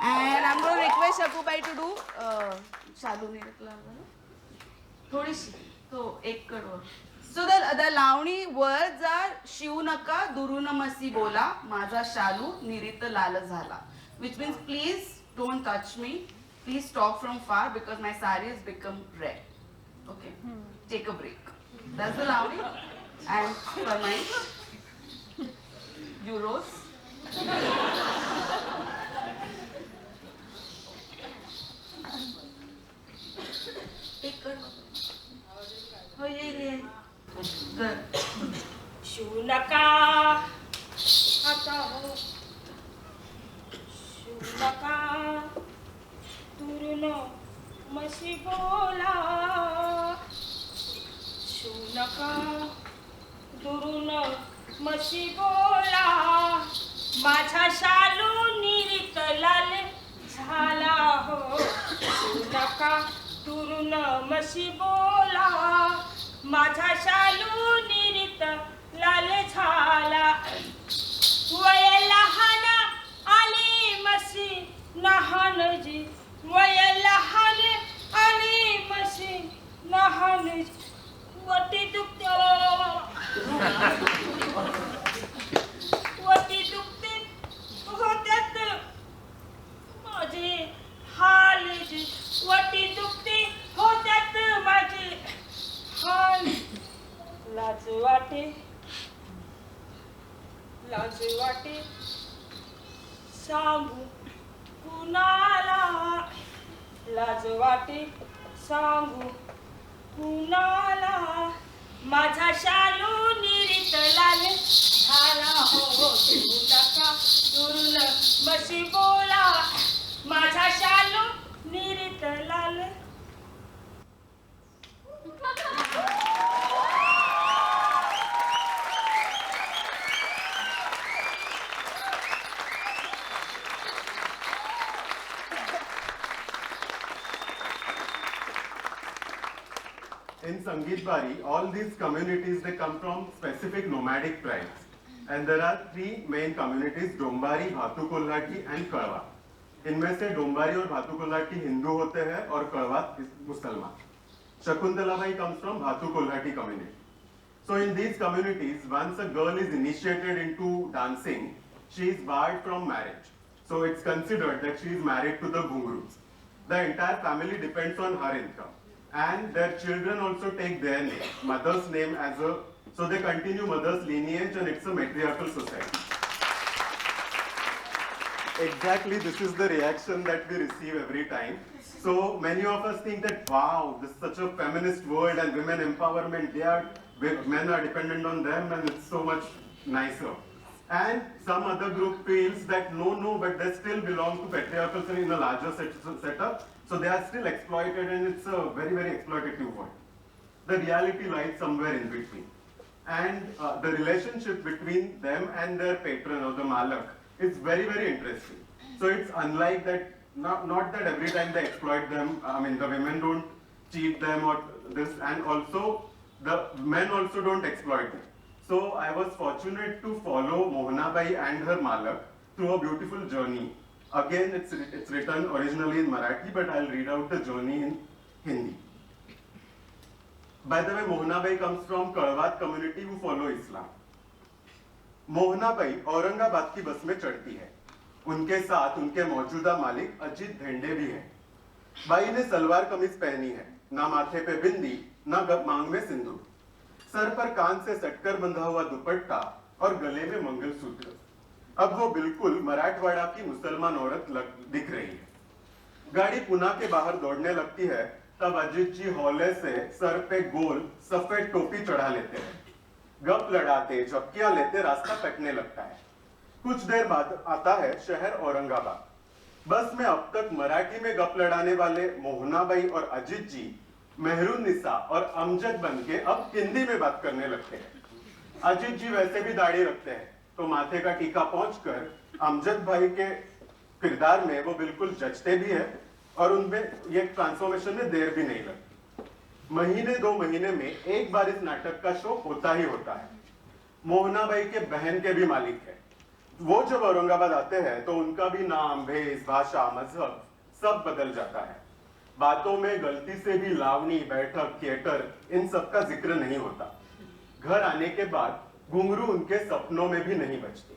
And I'm going to request Shakubai to do Shalu Niritla. थोड़ी C तो एक crore. So the Lavani words are Shiv नका दुरू नमसी बोला माझा शालू निरित लाल झाला, which means please don't touch me, please talk from far because my sari has become red. Okay, take a break. That's the Lavani. And for my euros. एक करोड़. हो ये शिव नका आता हो. शिव नका दुरून मशी बोला. शिव नका दुरून मशी बोला माझा शालू निरित लाल झाला हो. शिव नका दुरून मशी बोला माझा शालू निरित लाल झाला. वय लहान आली मशी नहानजी. वय लहान आली मशी नहानजी. वटी दुखते वटी दुखते होत्यात माझे हालजी. वटी दुखते होत्यात माझे हाल. लाज वाटे लाज वाटे सांगू कुणाला. लाज वाटे सांगू कुणाला माझा शालू निरित लाल झाला हो. शिव नका दुरून मशी बोला माझा शालू निरित लाल. In Sangeet Bari, all these communities, they come from specific nomadic tribes. And there are three main communities, Dombari, Bhatu Kollati and Kalwa. इनमें से डोंबारी और भातु कोल्हाटी हिंदू होते हैं और कड़वा मुसलमान. Shakuntala Bai comes from Bhatu Kollati community. So in these communities, once a girl is initiated into dancing, she is barred from marriage. So it's considered that she is married to the Ghungrus. The entire family depends on her income. And their children also take their name, mother's name as a, so they continue mother's lineage, and it's a matriarchal society. Exactly, this is the reaction that we receive every time. So many of us think that, wow, this is such a feminist world and women empowerment, men are dependent on them and it's so much nicer. And some other group feels that no, but they still belong to patriarchal in a larger setup, so they are still exploited, and it's a very, very exploitative world. The reality lies somewhere in between. And the relationship between them and their patron or the malak is very, very interesting. So it's unlike that, not that every time they exploit them, I mean the women don't cheat them or this, and also the men also don't exploit them. So I was fortunate to follow Mohanabai and her malak through a beautiful journey. Again, it's written originally in Marathi, but I'll read out the journey in Hindi. By the way, Mohanabai comes from Kalwat community who follow Islam. मोहनाबाई Aurangabad की बस में चढ़ती है। उनके साथ उनके मौजूदा मालिक अजीत धेंडे भी हैं। बाई ने सलवार कमीज पहनी है, ना माथे पे बिंदी, ना मांग में सिंदूर, सर पर कान से सटकर बंधा हुआ दुपट्टा और गले में मंगलसूत्र। अब वो बिल्कुल मराठवाड़ा की मुसलमान औरत दिख रही है। गाड़ी पुणे के बाहर दौड़ने लगती है, तब अजीत जी हौले से सर पे गोल सफेद टोपी चढ़ा लेते हैं। गप लड़ाते, झपकियां लेते रास्ता कटने लगता है। कुछ देर बाद आता है शहर औरंगाबाद। बस में अब तक मराठी में गप लड़ाने वाले मोहनाबाई और अजीत जी मेहरून निसा और अमजद बन के अब हिंदी में बात करने लगते हैं। अजीत जी वैसे भी दाढ़ी रखते हैं, तो माथे का टीका पहुंचकर अमजद भाई के किरदार में वो बिल्कुल जचते भी है, और उनमें ये ट्रांसफॉर्मेशन में देर भी नहीं लगती। महीने 2 महीने में एक बार इस नाटक का शो होता ही होता है। मोहनाबाई के बहन के भी मालिक है। वो जब औरंगाबाद आते हैं तो उनका भी नाम, भेष, भाषा, मजहब सब बदल जाता है। बातों में गलती से भी लावनी, बैठक, थिएटर इन सब का जिक्र नहीं होता। घर आने के बाद घुंघरू उनके सपनों में भी नहीं बचते।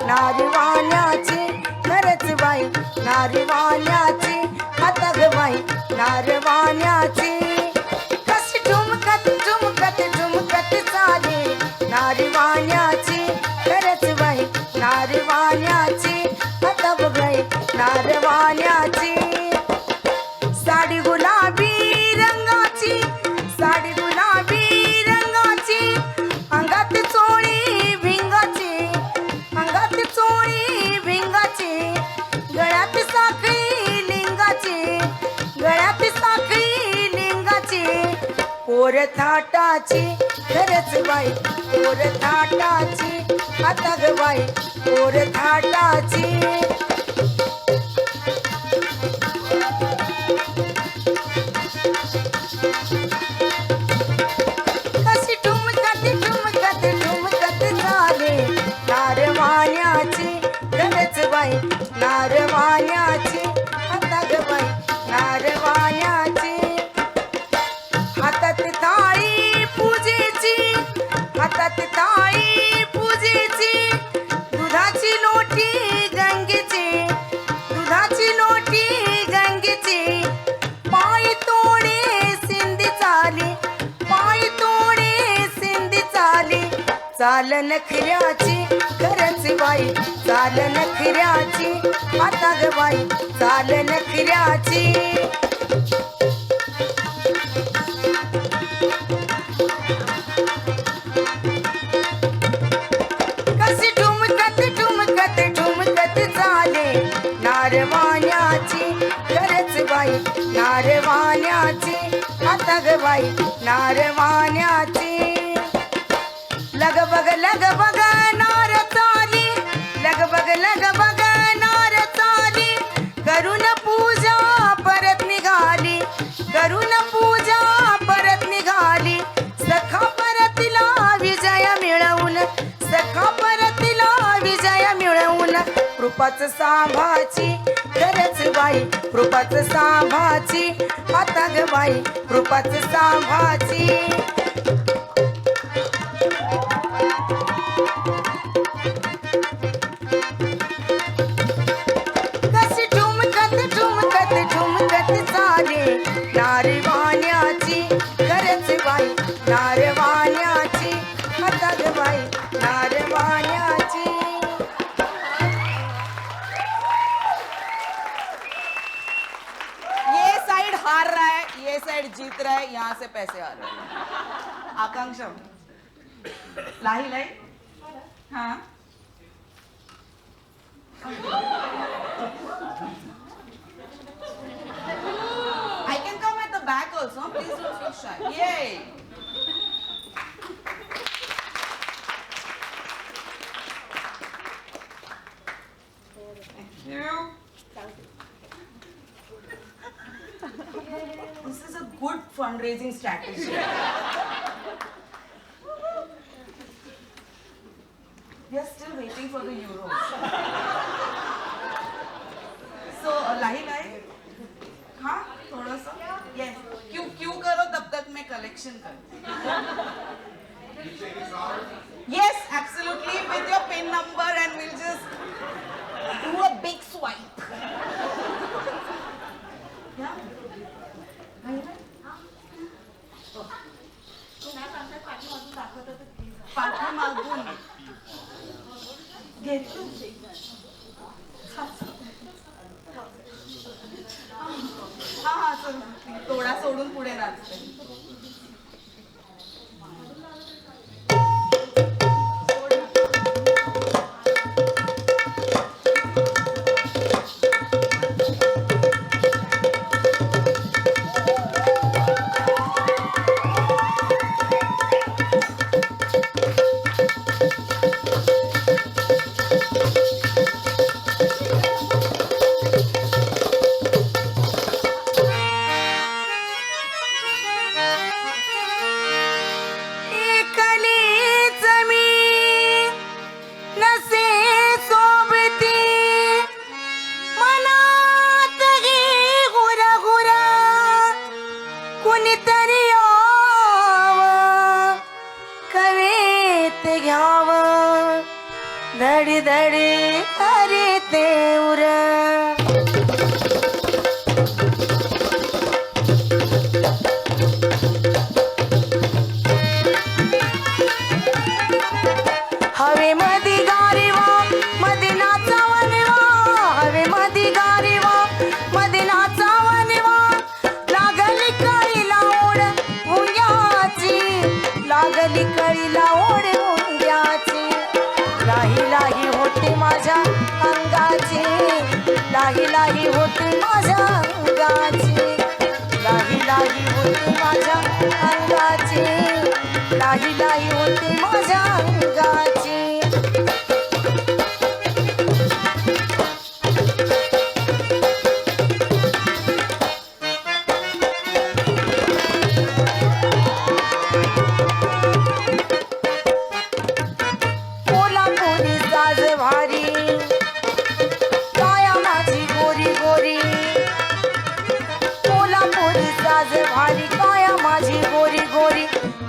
नारवाण्याची खरच बाई नारवाण्याची हातग बाई नारवाण्याची कशी ठुमकत ठुमकत ठुमकत चाले नारवाण्याची खरच बाई नारवाण्याची हातग बाई नारवाण्याची साडी गुलाबी रंगाची साडी गुलाबी रंगाची अंगात चोळी भिंगाची अंगात चोळी भिंगाची गळ्यात साखळी लिंगाची गळ्यात साखळी लिंगाची पोर थाटाची खरच बाई पोर थाटाची आता ग बाई पोर थाटाची कशी ठुमकत ठुमकत ठुमकत चाले नारवाण्याची खरच बाई नारवाण्याची आता ग बाई नारवाण्याची हातात थाळी पूजेची हातात थाळी पूजेची दुधाची लोटी गंगेची दुधाची लोटी गंगेची पाय तोडे सिंधी चाली पाय तोडे सिंधी चाली चाल नखऱ्याची खरच बाई चाल नखऱ्याची आता ग बाई चाल नखऱ्याची कशी ठुमकत ठुमकत ठुमकत नारवाण्याची खरंच बाई नारवाण्याची आता ग बाई नारवाण्याची लगबग नार चाली लगबग नार चाली करून पूजा परत निघाली करून पूजा परत निघाली सखा परतीला विजय मिळवून सखा परतीला विजय मिळवून कृपाच सांभाची खरंच बाई कृपाच सांभाची आता ग बाई कृपाच सांभाची कशी ठुमकत चाले नारवाण्याची खरंच बाई नारवाण्याची आता ग बाई नारवाण्याची ये साइड हार रहा है, ये साइड जीत रहा है, यहाँ से पैसे आ रहे हैं. आकांक्षा लाही लाई हाँ I can come at the back also. Please don't feel shy. Yay! Thank you. This is a good fundraising strategy. We are still waiting for the euros. So, लाही लाई हाँ थोड़ा सा yes क्यों करो तब तक मैं कलेक्शन कर yes absolutely with your pin number and we'll just do a big swipe yeah पाठीमागून घेतो हा चल तोडा सोडून पुढे नाचते धडी धडी अरे तेवर हवे मधी गारीवा मधी नाचावनिवा हवे मधी गारीवा मधी नाचावनिवा लागली कळीला ओढ मुंग्याची लागली कळीला ओढ मुंग्याची लाही लाही होती माझ्या अंगाची लाही लाही होती माझ्या अंगाची लाही लाही होती माझ्या अंगाची लाही लाही होती माझ्या अंगाची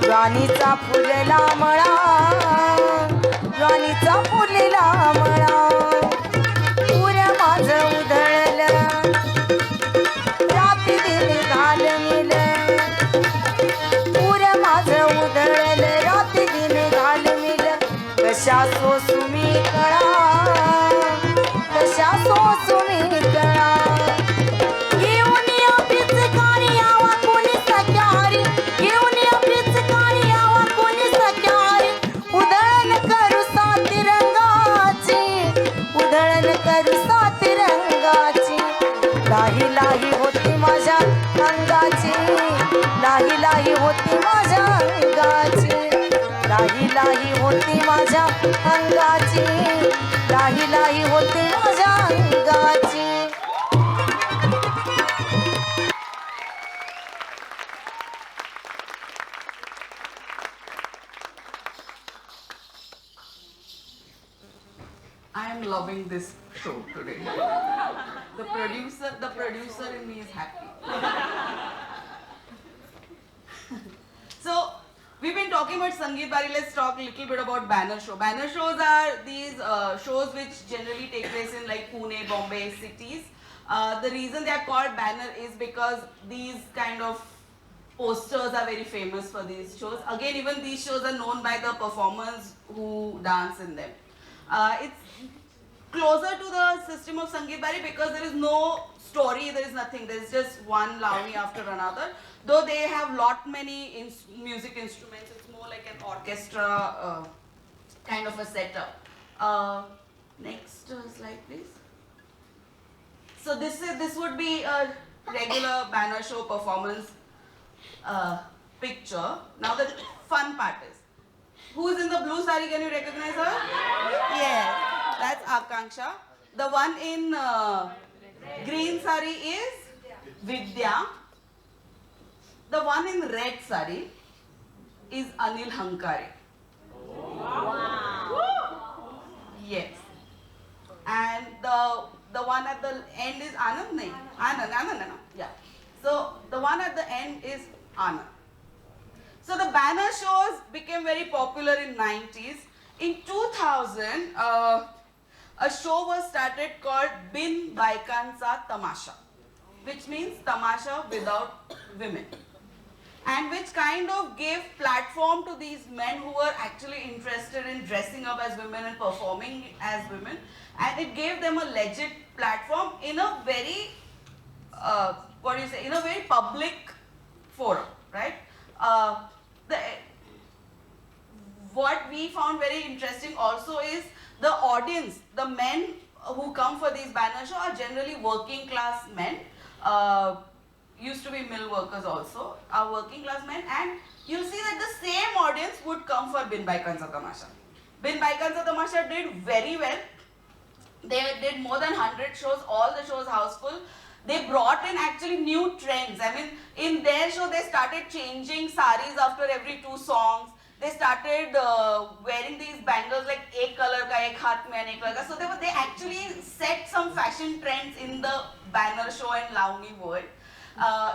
राणीचा फुलला मळा राणीचा फुलला मळा पुऱ्या माझं उधळलं रात्री दिन घालमिल पुऱ्या माझं उधळलं रात्री दिन घालमिल कशा सोसुमी कळा कशा सोसुमी कळा करू सात रंगाची लाही लाही होती माझ्या अंगाची, लाही लाही होती माझ्या अंगाची, लाही लाही होती माझ्या अंगाची, लाही लाही होती माझ्या अंगाची. I am loving this show today. The producer in me is happy. So, we've been talking about Sangeet Bari. Let's talk a little bit about banner show. Banner shows are these shows which generally take place in like Pune, Bombay cities. The reason they are called banner is because these kind of posters are very famous for these shows. Again, even these shows are known by the performers who dance in them. It's closer to the system of Sangeet Bari because there is no story, there is nothing. There is just one Lavani after another. Though they have lot many music instruments, it's more like an orchestra kind of a setup. Next slide, please. So this would be a regular banner show performance picture. Now the fun part is, who's in the blue sari? Can you recognize her? Yes, that's Akanksha. The one in green sari is Vidya. The one in red sari is Anil Hankare. Yes. And the one at the end is Anand. No. Anand. Yeah. So the one at the end is Anand. So the banner shows became very popular in 90s. In 2000, a show was started called Bin Baikansa Tamasha, which means tamasha without women, and which kind of gave platform to these men who were actually interested in dressing up as women and performing as women, and it gave them a legit platform in a very in a very public forum, right? What we found very interesting also is the audience. The men who come for these banner shows are generally working class men. Used to be mill workers also, are working class men, and you'll see that the same audience would come for Bin Baikansa Tamasha. Bin Baikansa Tamasha did very well. They did more than 100 shows, all the shows houseful. They brought in actually new trends. I mean, in their show, they started changing saris after every 2 songs. They started wearing these bangles like ek color ka, ek haath mein, ek color ka. So they actually set some fashion trends in the banner show and Lavani world.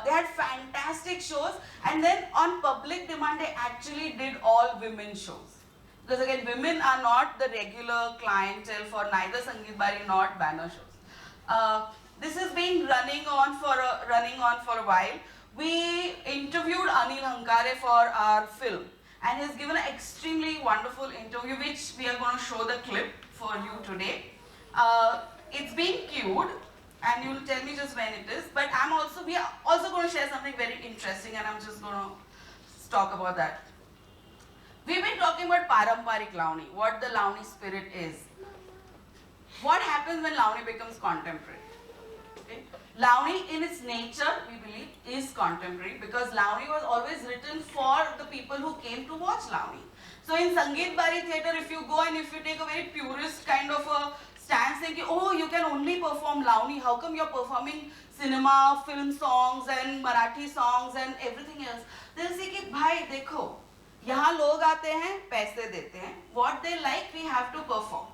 They had fantastic shows, and then on public demand, they actually did all women shows. Because again, women are not the regular clientele for neither Sangeet Bari nor banner shows. This has been running on for a while. We interviewed Anil Hankare for our film, and he's given an extremely wonderful interview, which we are going to show the clip for you today. It's being queued, and you'll tell me just when it is. But we are also going to share something very interesting, and I'm just going to talk about that. We've been talking about Paramparik Lavani, what the Lavani spirit is. What happens when Lavani becomes contemporary? Okay. Lavani in its nature, we believe, is contemporary because Lavani was always written for the people who came to watch Lavani. So in Sangeet Bari theatre, if you go and if you take a very purist kind of a stance thinking, oh, you can only perform Lavani, how come you're performing cinema, film songs and Marathi songs and everything else? They'll say कि भाई देखो, यहाँ लोग आते हैं, पैसे देते हैं, what they like we have to perform,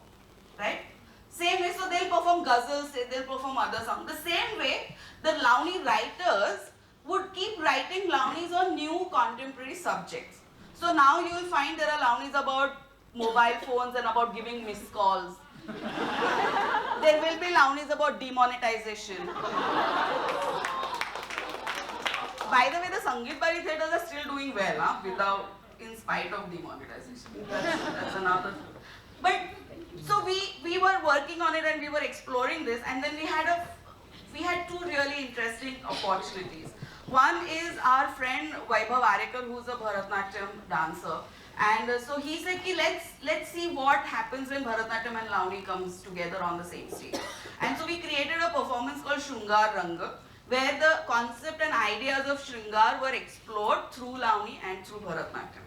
right? Same way, so they'll perform ghazals, they'll perform other songs. The same way, the Lavani writers would keep writing Lavanis on new contemporary subjects. So now you will find there are Lavanis about mobile phones and about giving missed calls. There will be Lavanis about demonetization. By the way, the Sangeet Bari theatres are still doing well, in spite of demonetization. That's another. But so we were working on it and we were exploring this, and then we had 2 really interesting opportunities. One is our friend Vaibhav Arekar, who's a Bharatnatyam dancer, and so he said ki let's see what happens when Bharatnatyam and Lavani comes together on the same stage. And so we created a performance performance called Shringar Ranga, where the concept and ideas of Shringar were explored through Lavani and through Bharatanatyam.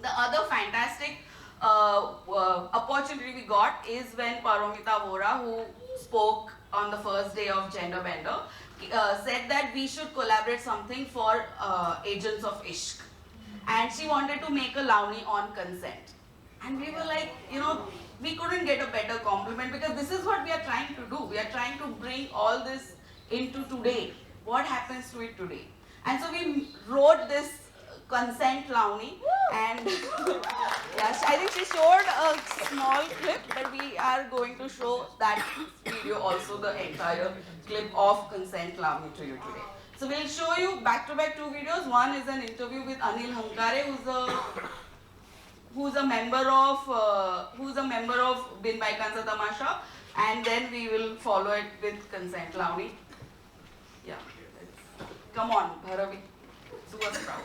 The other fantastic opportunity we got is when Paromita Vora, who spoke on the first day of Gender Bender, said that we should collaborate something for Agents of Ishq. And she wanted to make a Lavani on consent. And we were like, we couldn't get a better compliment, because this is what we are trying to do. We are trying to bring all this into today. What happens to it today? And so we wrote this consent Lavani, and yes, I think she showed a small clip, but we are going to show that video also, the entire clip of consent Lavani to you today. So we'll show you back-to-back 2 videos. One is an interview with Anil Hankare, who's a member of Bin Baikansa Tamasha, and then we will follow it with consent Lavani. Yeah, come on, Bharavi, do us proud.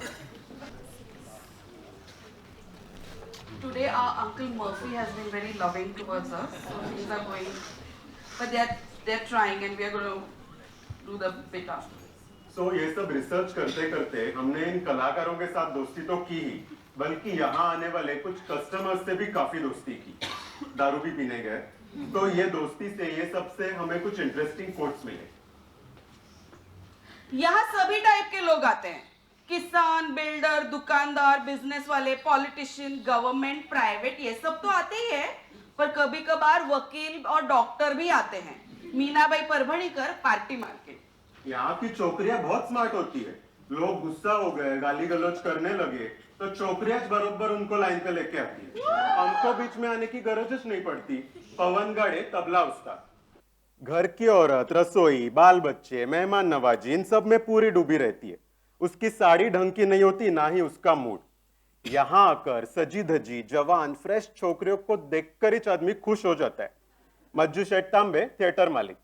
Today our Uncle Murphy has been very loving towards us, so things are going, but they're trying, and we are going to do the bit after this. So ये सब research करते करते हमने in कलाकारों के साथ दोस्ती तो की ही, बल्कि यहाँ आने वाले कुछ कस्टमर्स से भी काफी दोस्ती की, दारू भी पीने गए। तो ये दोस्ती से, ये सबसे हमें कुछ इंटरेस्टिंग कोट्स मिले। यहाँ सभी टाइप के लोग आते हैं, किसान, बिल्डर, दुकानदार, बिजनेस वाले, पॉलिटिशियन, गवर्नमेंट, प्राइवेट, ये सब तो आते ही है, पर कभी कभार वकील और डॉक्टर भी आते हैं। Meenabai Parbhanikar, party market. यहाँ की छोकरियां बहुत स्मार्ट होती है। लोग गुस्सा हो गए, गाली गलौज करने लगे, तो छोकरियां बरोबर उनको लाइन पे लेके आती है। हमको बीच में आने की गरज नहीं पड़ती। पवन गाड़े, तबला उस्ताद। घर की औरत, रसोई, बाल बच्चे, मेहमान नवाजी, इन सब में पूरी डूबी रहती है। उसकी साड़ी ढंग की नहीं होती, ना ही उसका मूड। यहाँ आकर सजी धजी जवान फ्रेश छोकरियों को देखकर ही आदमी खुश हो जाता है। मज्जू शेट तांबे, थिएटर मालिक।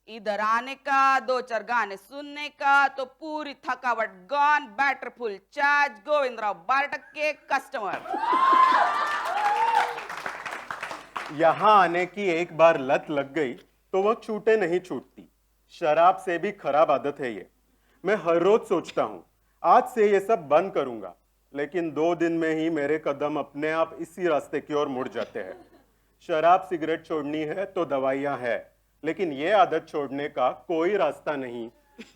इधर आने का, 2-4 गाने सुनने का, तो पूरी थकावट gone, battery full charge, Govindrao 12 के कस्टमर। यहाँ आने की एक बार लत लग गई तो वह छूटे नहीं छूटती। शराब से भी खराब आदत है ये। मैं हर रोज सोचता हूँ आज से ये सब बंद करूंगा, लेकिन 2 दिन में ही मेरे कदम अपने आप इसी रास्ते की ओर मुड़ जाते हैं। शराब सिगरेट छोड़नी है तो दवाइयां है, लेकिन ये आदत छोड़ने का कोई रास्ता नहीं।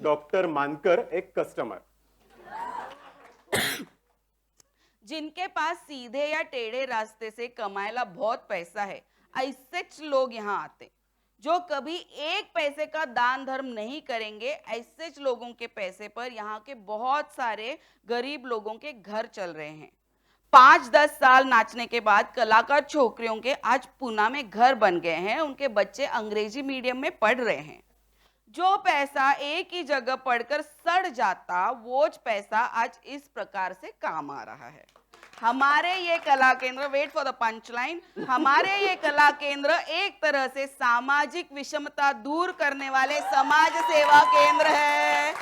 डॉक्टर मानकर एक कस्टमर। जिनके पास सीधे या टेढ़े रास्ते से कमाएला बहुत पैसा है, ऐसे लोग यहाँ आते। जो कभी 1 पैसे का दान धर्म नहीं करेंगे, ऐसे लोगों के पैसे पर यहाँ के बहुत सारे गरीब लोगों के घर चल रहे हैं। 5-10 साल नाचने के बाद कलाकार छोकरियों के आज पूना में घर बन गए हैं। उनके बच्चे अंग्रेजी मीडियम में पढ़ रहे हैं। जो पैसा एक ही जगह पढ़कर सड़ जाता, वो पैसा आज इस प्रकार से काम आ रहा है। हमारे ये कला केंद्र, वेट फॉर द पंचलाइन, हमारे ये कला केंद्र एक तरह से सामाजिक विषमता दूर करने वाले समाज सेवा केंद्र है।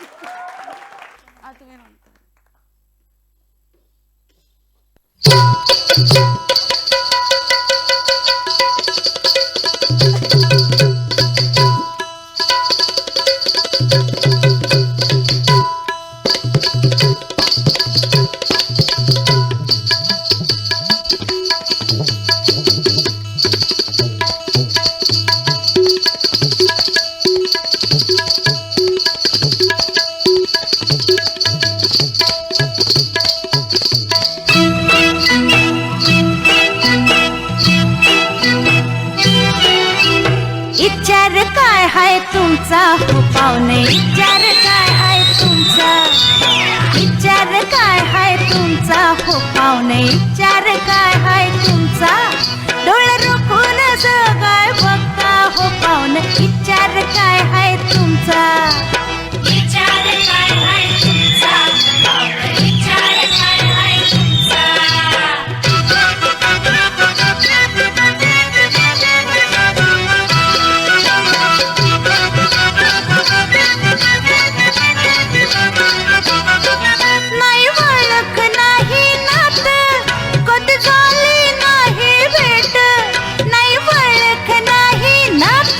तुमचा हो पाहुणे, विचार काय आहे तुमचा, विचार काय आहे तुमचा हो पाहुणे, विचार काय आहे तुमचा, डोळे रोखून जगाय बघता हो पाहुणे, विचार काय आहे तुमचा, विचार काय आहे तुमचा, विचार काय आहे तुमचा। नाही ओळख नाही नात, कधी झाली नाही भेट, नाही ओळख नाही नात,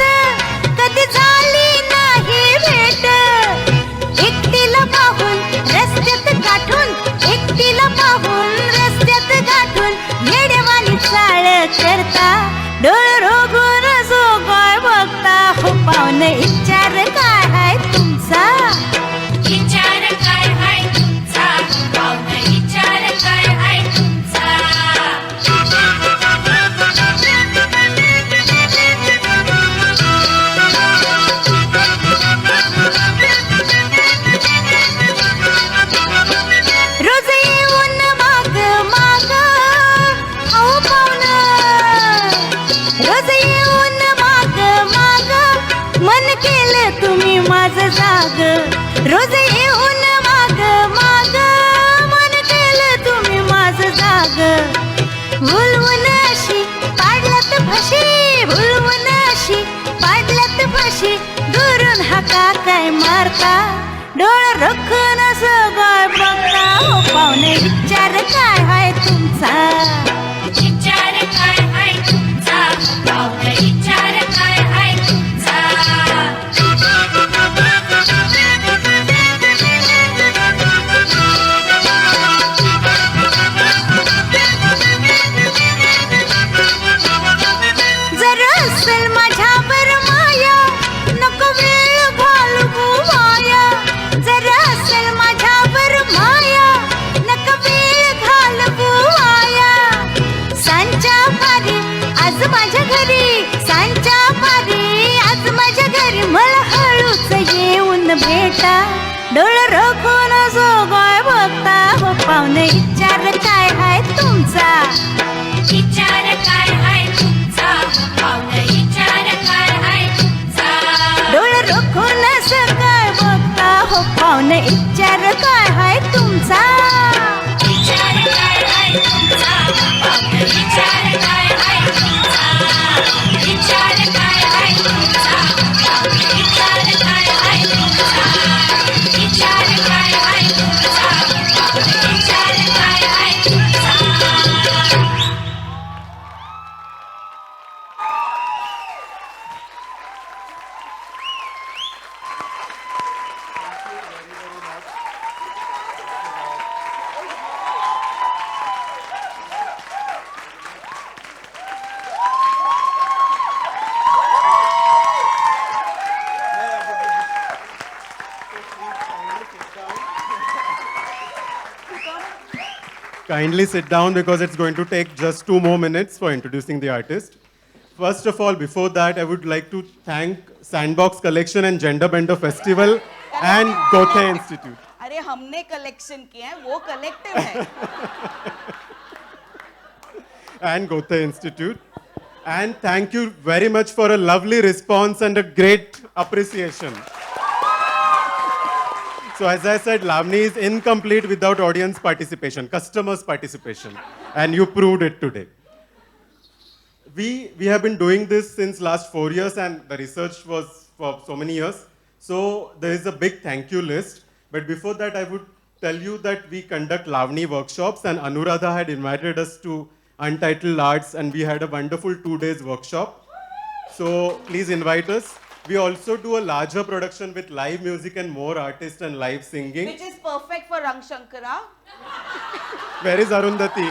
केलं तुम्ही माझं जाग रोज येऊन माग माग मन केलं तुम्ही माझं जाग भुलवून अशी पाडलात फाशी भुलवून अशी पाडलात फाशी दुरून हाका काय मारता डोळ रखून सगळं बघता हो पाहुणे विचार काय हाय तुमचा विचार काय हाय तुमचा पाहुणे विचार काय हाय तुमचा जर असेल माझ्यावर माया नको वेळ घालवू माया जर असेल माझ्यावर माया नको वेळ घालवू माया सांच्या पारी आज माझ्या घरी सांच्या पारी आज माझ्या घरी मला हळूच येऊन भेटा डोळ रोखून जोगाय बघता हो पाहुणे विचार काय हाय तुमचा विचार काय हाय तुमचा पाहुणे विचार काय हाय तुमचा डोळ रोखून सगळं बघता हो पाहुणे विचार काय हाय तुमचा विचार काय हाय तुमचा पाहुणे विचार काय हाय तुमचा विचार काय हाय तुमचा पाहुणे विचार काय हाय तुमचा विचार काय हाय तुमचा पाहुणे विचार काय हाय तुमचा Kindly sit down because it's going to take just 2 more minutes for introducing the artist. First of all, before that, I would like to thank Sandbox Collection and Gender Bender Festival and Gothe Institute. अरे हमने collection KIA है वो collective है And Gothe Institute. And thank you very much for a lovely response and a great appreciation. So as I said, Lavani is incomplete without audience participation, customers' participation. And you proved it today. We have been doing this since last 4 years and the research was for so many years. So there is a big thank you list. But before that, I would tell you that we conduct Lavani workshops and Anuradha had invited us to Untitled Arts and we had a wonderful 2 days workshop. So please invite us. We also do a larger production with live music and more artists and live singing. which is perfect for Rang Shankara. Where is Arundhati?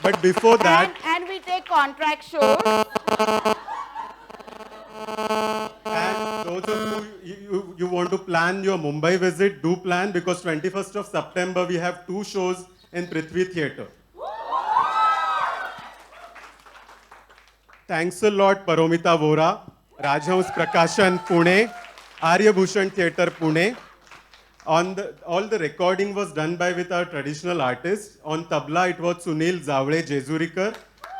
But before that, And we take contract shows. and those of you want to plan your Mumbai visit, do plan because 21st of September we have 2 shows in Prithvi Theatre. Thanks a lot, Paromita Vora, Rajhans Prakashan, Pune, Arya Bhushan Theatre, Pune. All the recording was done with our traditional artists. On tabla, it was Sunil Zavle Jezurikar.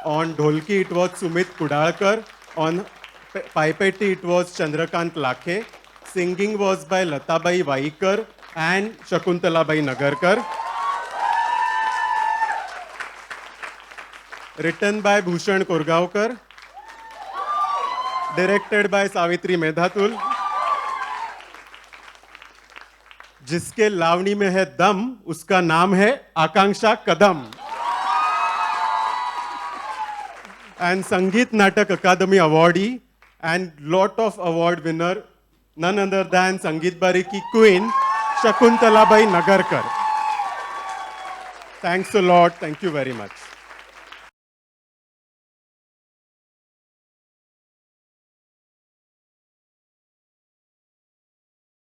On dholki, it was Sumit Kudalkar. On pipette, it was Chandrakant Lakhe. Singing was by Latabai Vaikar and Shakuntalabai Nagarkar. Written by Bhushan Kurgaonkar. Directed by Savitri Medhatul. जिसके लावनी में है दम उसका नाम है आकांक्षा Kadam. And Sangeet Natak Akademi awardee and lot of award winner, none other than Sangeet Bari ki queen, Shakuntalabai Nagarkar. Thanks a lot. Thank you very much.